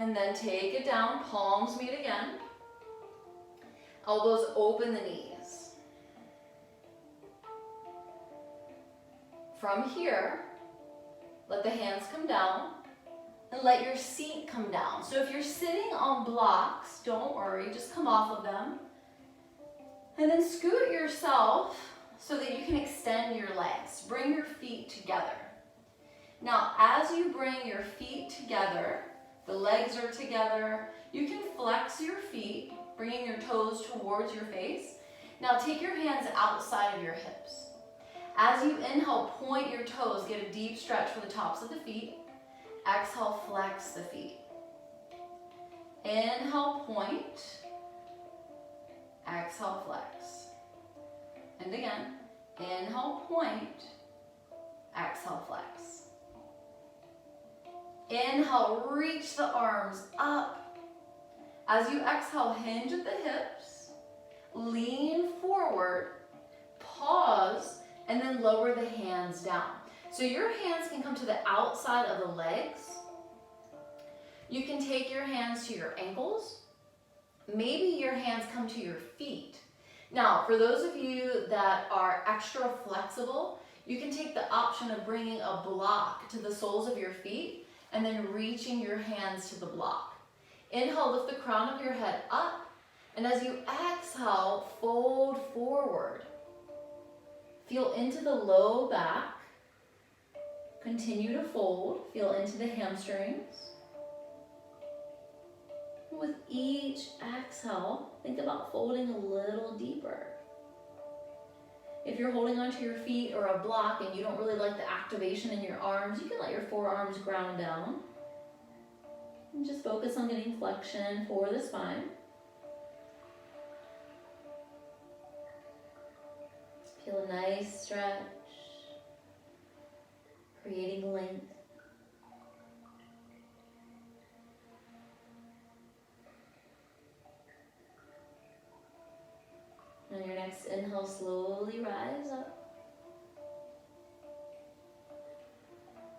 And then take it down, palms meet again. Elbows open the knees. From here, let the hands come down and let your seat come down. So if you're sitting on blocks, don't worry, just come off of them. And then scoot yourself so that you can extend your legs. Bring your feet together. Now, as you bring your feet together, the legs are together, you can flex your feet, bringing your toes towards your face. Now, take your hands outside of your hips. As you inhale, point your toes, get a deep stretch for the tops of the feet. Exhale, flex the feet. Inhale, point. Exhale, flex. And again, inhale, point. Exhale, flex. Inhale, reach the arms up. As you exhale, hinge at the hips. Lean forward. Pause. And then lower the hands down. So your hands can come to the outside of the legs. You can take your hands to your ankles. Maybe your hands come to your feet. Now, for those of you that are extra flexible, you can take the option of bringing a block to the soles of your feet and then reaching your hands to the block. Inhale, lift the crown of your head up. And as you exhale, fold forward. Feel into the low back. Continue to fold. Feel into the hamstrings. With each exhale, think about folding a little deeper. If you're holding onto your feet or a block and you don't really like the activation in your arms, you can let your forearms ground down. And just focus on getting flexion for the spine. Feel a nice stretch. creating length. On your next inhale, slowly rise up.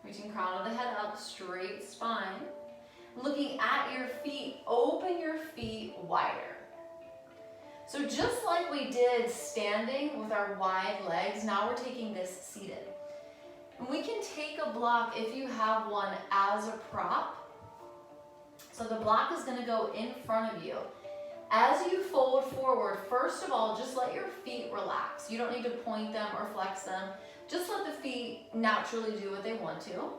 Reaching crown of the head up, straight spine. Looking at your feet, open your feet wider. So just like we did standing with our wide legs, now we're taking this seated. And we can take a block, if you have one, as a prop. So the block is going to go in front of you. As you fold forward, first of all, just let your feet relax. You don't need to point them or flex them. Just let the feet naturally do what they want to.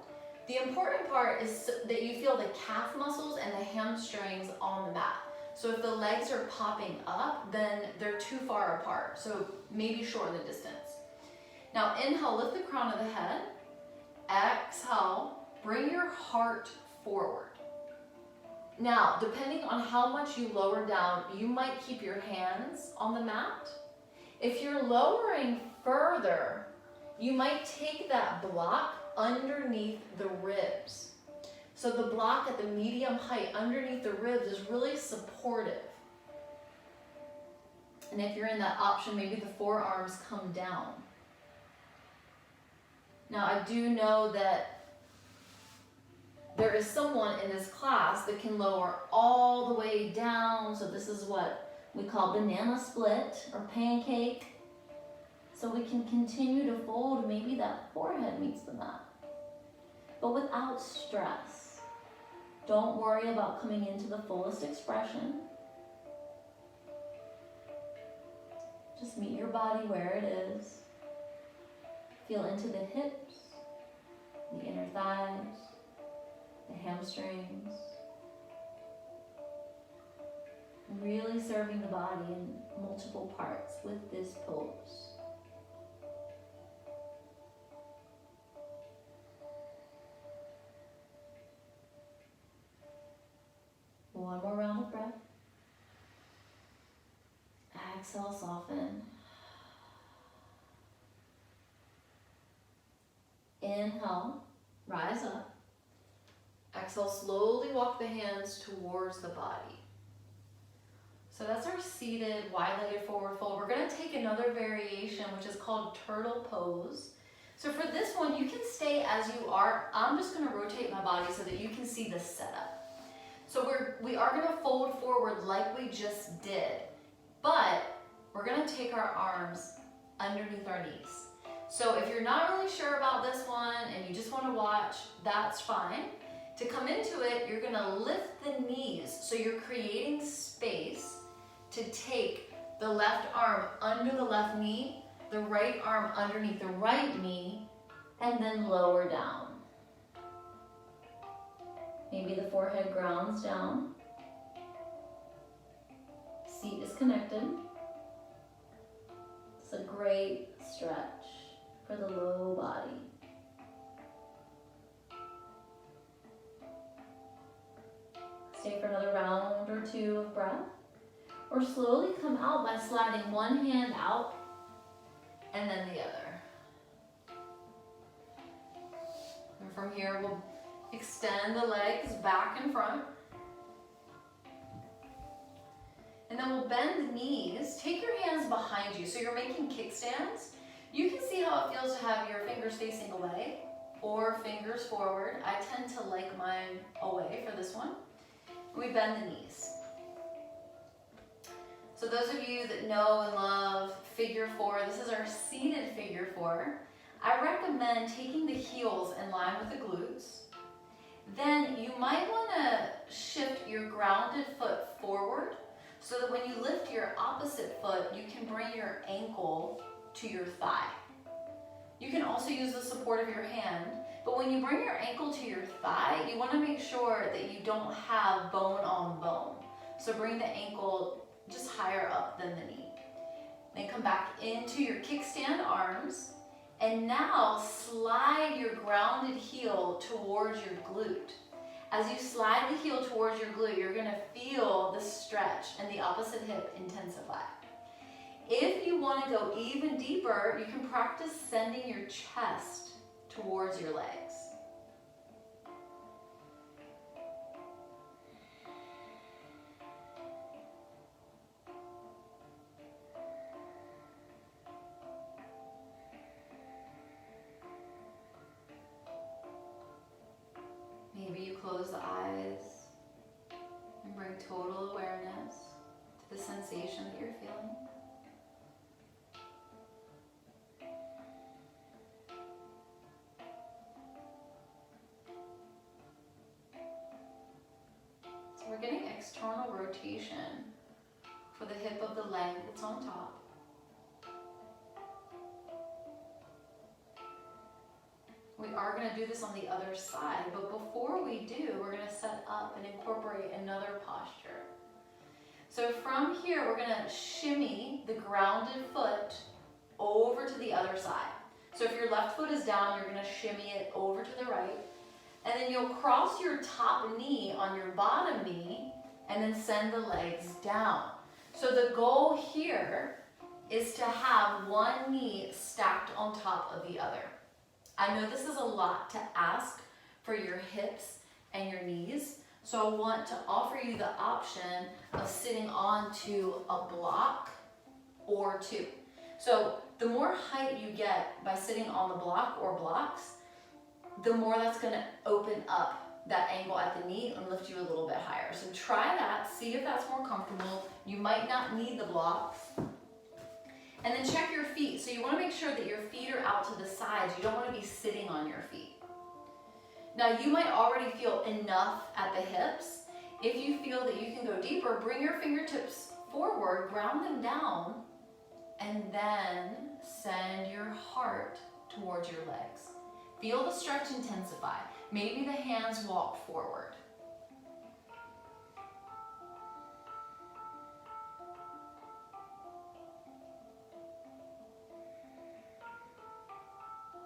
The important part is that you feel the calf muscles and the hamstrings on the mat. So if the legs are popping up, then they're too far apart. So maybe shorten the distance. Now inhale, lift the crown of the head. Exhale, bring your heart forward. Now, depending on how much you lower down, you might keep your hands on the mat. If you're lowering further, you might take that block underneath the ribs. So the block at the medium height underneath the ribs is really supportive. And if you're in that option, maybe the forearms come down. Now I do know that there is someone in this class that can lower all the way down. So this is what we call banana split or pancake. So we can continue to fold, maybe that forehead meets the mat, but without stress. Don't worry about coming into the fullest expression. Just meet your body where it is. Feel into the hips, the inner thighs, the hamstrings. Really serving the body in multiple parts with this pose. One more round of breath. Exhale, soften. Inhale, rise up. Exhale, slowly walk the hands towards the body. So that's our seated, wide-legged forward fold. We're going to take another variation, which is called turtle pose. So for this one, you can stay as you are. I'm just going to rotate my body so that you can see the setup. So we are going to fold forward like we just did, but we're going to take our arms underneath our knees. So if you're not really sure about this one and you just want to watch, that's fine. To come into it, you're going to lift the knees. So you're creating space to take the left arm under the left knee, the right arm underneath the right knee, and then lower down. Maybe the forehead grounds down. Seat is connected. It's a great stretch for the low body. Stay for another round or two of breath. Or slowly come out by sliding one hand out and then the other. And from here, we'll extend the legs back and front. And then we'll bend the knees. Take your hands behind you. So you're making kickstands. You can see how it feels to have your fingers facing away or fingers forward. I tend to like mine away for this one. We bend the knees. So those of you that know and love figure four, this is our seated figure four. I recommend taking the heels in line with the glutes. Then you might want to shift your grounded foot forward so that when you lift your opposite foot, you can bring your ankle to your thigh. You can also use the support of your hand, but when you bring your ankle to your thigh, you want to make sure that you don't have bone on bone. So bring the ankle just higher up than the knee. Then come back into your kickstand arms, and now slide your grounded heel towards your glute. As you slide the heel towards your glute, you're going to feel the stretch and the opposite hip intensify. If you want to go even deeper, you can practice sending your chest towards your legs. Maybe you close the eyes and bring total awareness to the sensation that you're feeling. So we're getting external rotation for the hip of the leg that's on top. We are going to do this on the other side, but before we do, we're going to set up and incorporate another posture. So from here, we're going to shimmy the grounded foot over to the other side. So if your left foot is down, you're going to shimmy it over to the right. And then you'll cross your top knee on your bottom knee and then send the legs down. So the goal here is to have one knee stacked on top of the other. I know this is a lot to ask for your hips and your knees, so I want to offer you the option of sitting onto a block or two. So the more height you get by sitting on the block or blocks, the more that's going to open up that angle at the knee and lift you a little bit higher. So try that, see if that's more comfortable. You might not need the blocks. And then check your feet. So you want to make sure that your feet are out to the sides. You don't want to be sitting on your feet. Now you might already feel enough at the hips. If you feel that you can go deeper, bring your fingertips forward, ground them down, and then send your heart towards your legs. Feel the stretch intensify. Maybe the hands walk forward.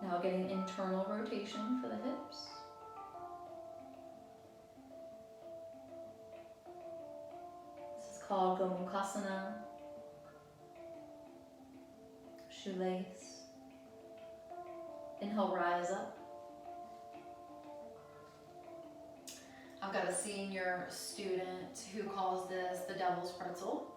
Now getting internal rotation for the hips. This is called Gomukhasana, shoelace. Inhale, rise up. I've got a senior student who calls this the devil's pretzel.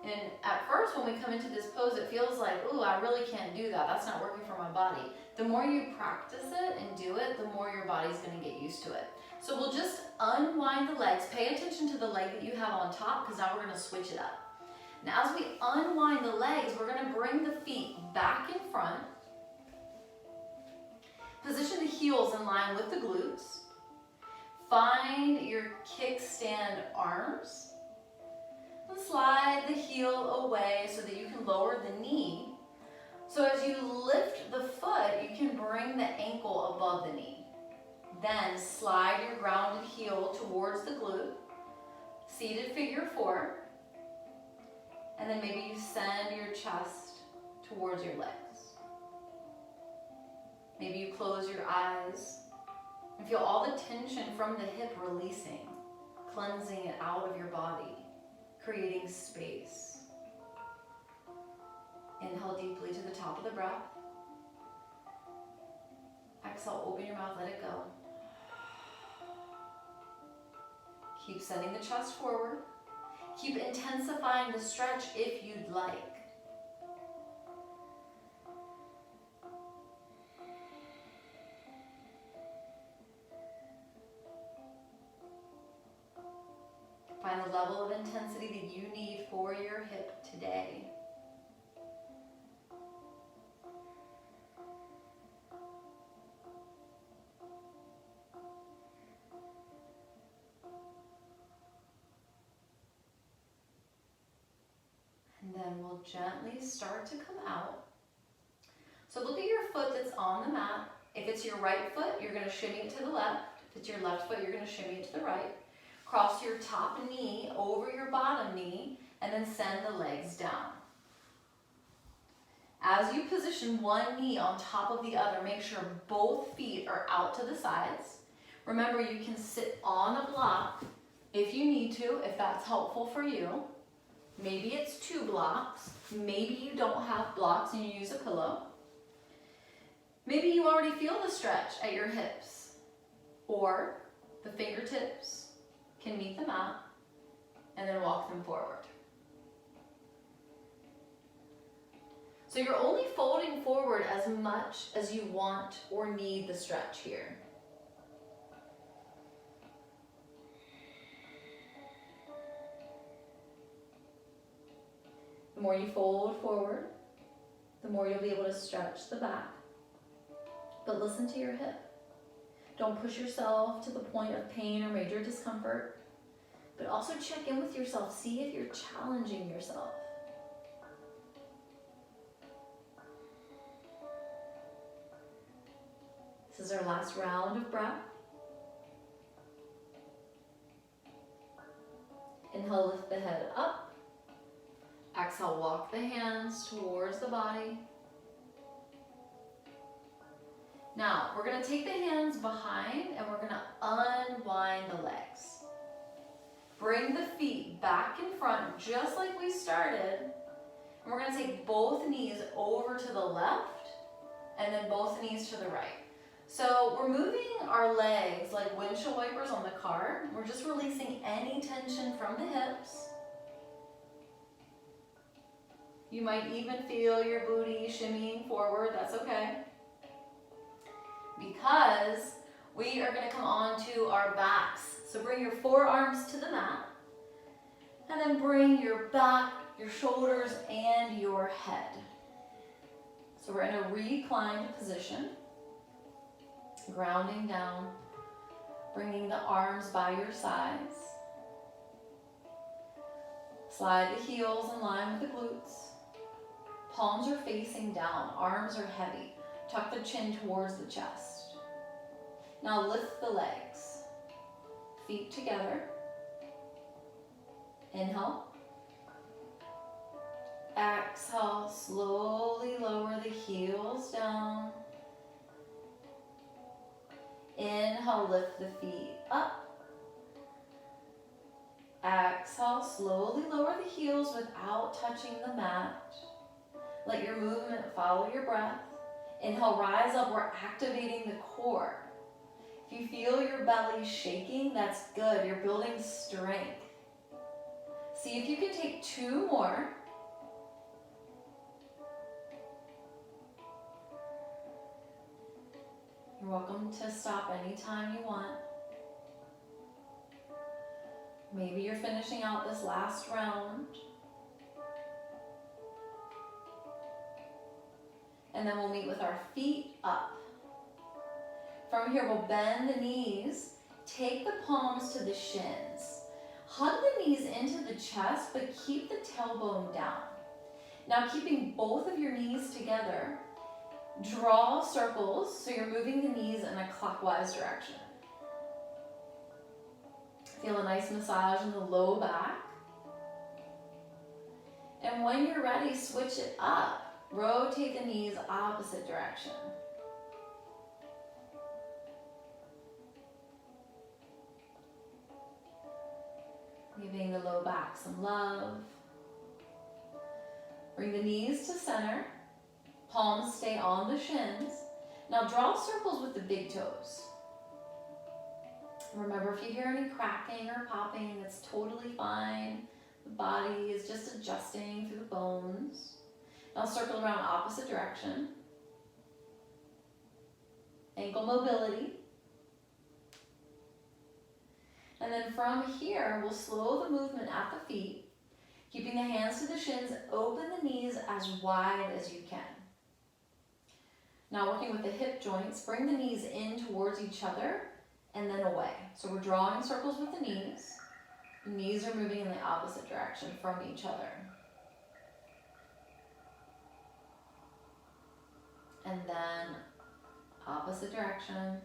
And at first when we come into this pose, it feels like, ooh, I really can't do that. That's not working for my body. The more you practice it and do it, the more your body's gonna get used to it. So we'll just unwind the legs. Pay attention to the leg that you have on top, because now we're gonna switch it up. Now as we unwind the legs, we're gonna bring the feet back in front. Position the heels in line with the glutes. Find your kickstand arms. And slide the heel away so that you can lower the knee. So as you lift the foot, you can bring the ankle above the knee. Then slide your grounded heel towards the glute. Seated figure four. And then maybe you send your chest towards your legs. Maybe you close your eyes and feel all the tension from the hip releasing, cleansing it out of your body, creating space. Inhale deeply to the top of the breath. Exhale, open your mouth, let it go. Keep sending the chest forward. Keep intensifying the stretch if you'd like. Find the level of intensity that you need for your hip today. And then we'll gently start to come out. So look at your foot that's on the mat. If it's your right foot, you're going to shimmy it to the left. If it's your left foot, you're going to shimmy it to the right. Cross your top knee over your bottom knee and then send the legs down. As you position one knee on top of the other, make sure both feet are out to the sides. Remember, you can sit on a block if you need to, if that's helpful for you. Maybe it's 2 blocks. Maybe you don't have blocks and you use a pillow. Maybe you already feel the stretch at your hips, or the fingertips can meet the mat and then walk them forward. So you're only folding forward as much as you want or need the stretch here. The more you fold forward, the more you'll be able to stretch the back. But listen to your hip. Don't push yourself to the point of pain or major discomfort, but also check in with yourself. See if you're challenging yourself. This is our last round of breath. Inhale, lift the head up. Exhale, walk the hands towards the body. Now, we're going to take the hands behind and we're going to unwind the legs. Bring the feet back in front just like we started. And we're going to take both knees over to the left and then both knees to the right. So we're moving our legs like windshield wipers on the car. We're just releasing any tension from the hips. You might even feel your booty shimmying forward, that's okay. Because we are going to come onto our backs. So bring your forearms to the mat. And then bring your back, your shoulders, and your head. So we're in a reclined position. Grounding down. Bringing the arms by your sides. Slide the heels in line with the glutes. Palms are facing down. Arms are heavy. Tuck the chin towards the chest. Now lift the legs. Feet together. Inhale. Exhale, slowly lower the heels down. Inhale, lift the feet up. Exhale, slowly lower the heels without touching the mat. Let your movement follow your breath. Inhale, rise up. We're activating the core. If you feel your belly shaking, that's good. You're building strength. See if you can take 2 more. You're welcome to stop anytime you want. Maybe you're finishing out this last round. And then we'll meet with our feet up. From here, we'll bend the knees. Take the palms to the shins. Hug the knees into the chest, but keep the tailbone down. Now, keeping both of your knees together, draw circles, so you're moving the knees in a clockwise direction. Feel a nice massage in the low back. And when you're ready, switch it up. Rotate the knees opposite direction. Giving the low back some love. Bring the knees to center. Palms stay on the shins. Now draw circles with the big toes. Remember, if you hear any cracking or popping, it's totally fine. The body is just adjusting through the bones. Now circle around opposite direction. Ankle mobility. And then from here, we'll slow the movement at the feet, keeping the hands to the shins, open the knees as wide as you can. Now working with the hip joints, bring the knees in towards each other and then away. So we're drawing circles with the knees. The knees are moving in the opposite direction from each other. And then opposite direction.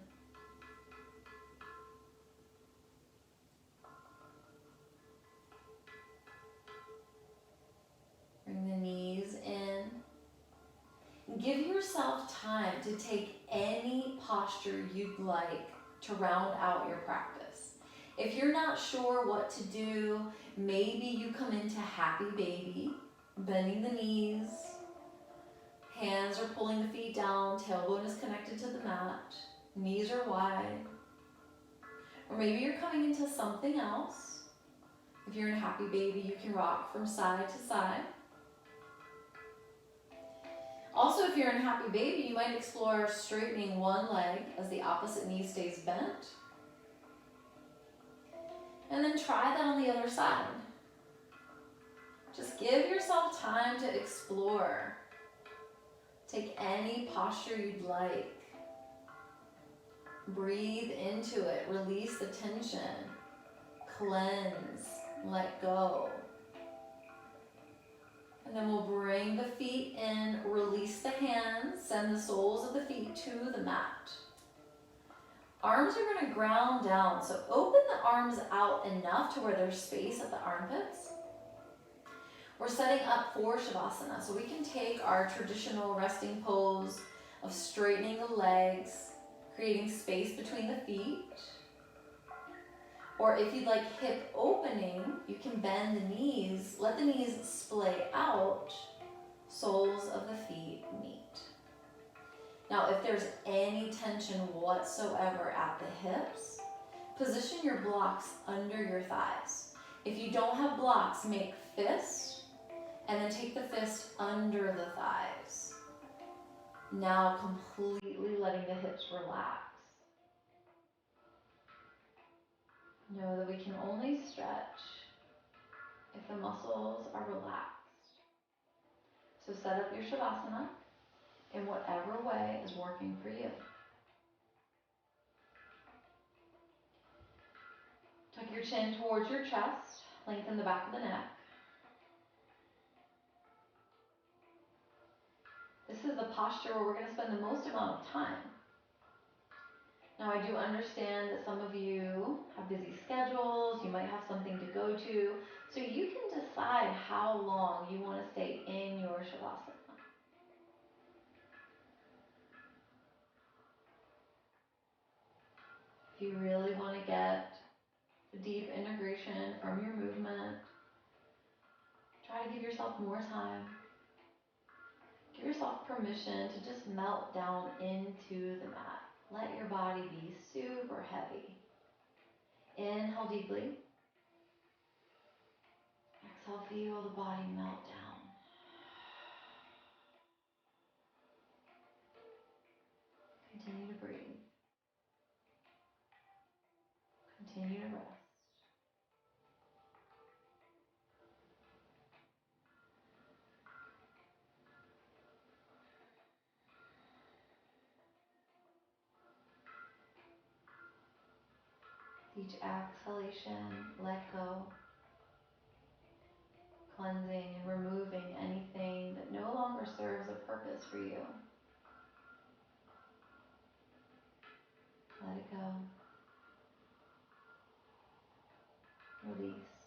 Bring the knees in. Give yourself time to take any posture you'd like to round out your practice. If you're not sure what to do, maybe you come into happy baby, bending the knees, Hands are pulling the feet down, tailbone is connected to the mat, knees are wide. Or maybe you're coming into something else. If you're in Happy Baby, you can rock from side to side. Also, if you're in Happy Baby, you might explore straightening one leg as the opposite knee stays bent. And then try that on the other side. Just give yourself time to explore. Take any posture you'd like. Breathe into it, release the tension, cleanse, let go. And then we'll bring the feet in, release the hands, send the soles of the feet to the mat. Arms are going to ground down, so open the arms out enough to where there's space at the armpits. We're setting up for Shavasana, so we can take our traditional resting pose of straightening the legs, creating space between the feet. Or if you'd like hip opening, you can bend the knees, let the knees splay out, soles of the feet meet. Now, if there's any tension whatsoever at the hips, position your blocks under your thighs. If you don't have blocks, make fist, and then take the fist under the thighs. Now completely letting the hips relax. Know that we can only stretch if the muscles are relaxed. So set up your Shavasana in whatever way is working for you. Tuck your chin towards your chest, lengthen the back of the neck. This is the posture where we're going to spend the most amount of time. Now, I do understand that some of you have busy schedules, you might have something to go to, so you can decide how long you want to stay in your Shavasana. If you really want to get a deep integration from your movement, try to give yourself more time. Give yourself permission to just melt down into the mat. Let your body be super heavy. Inhale deeply. Exhale, feel the body melt down. Continue to breathe. Continue to rest. Each exhalation, let go. Cleansing and removing anything that no longer serves a purpose for you. Let it go. Release.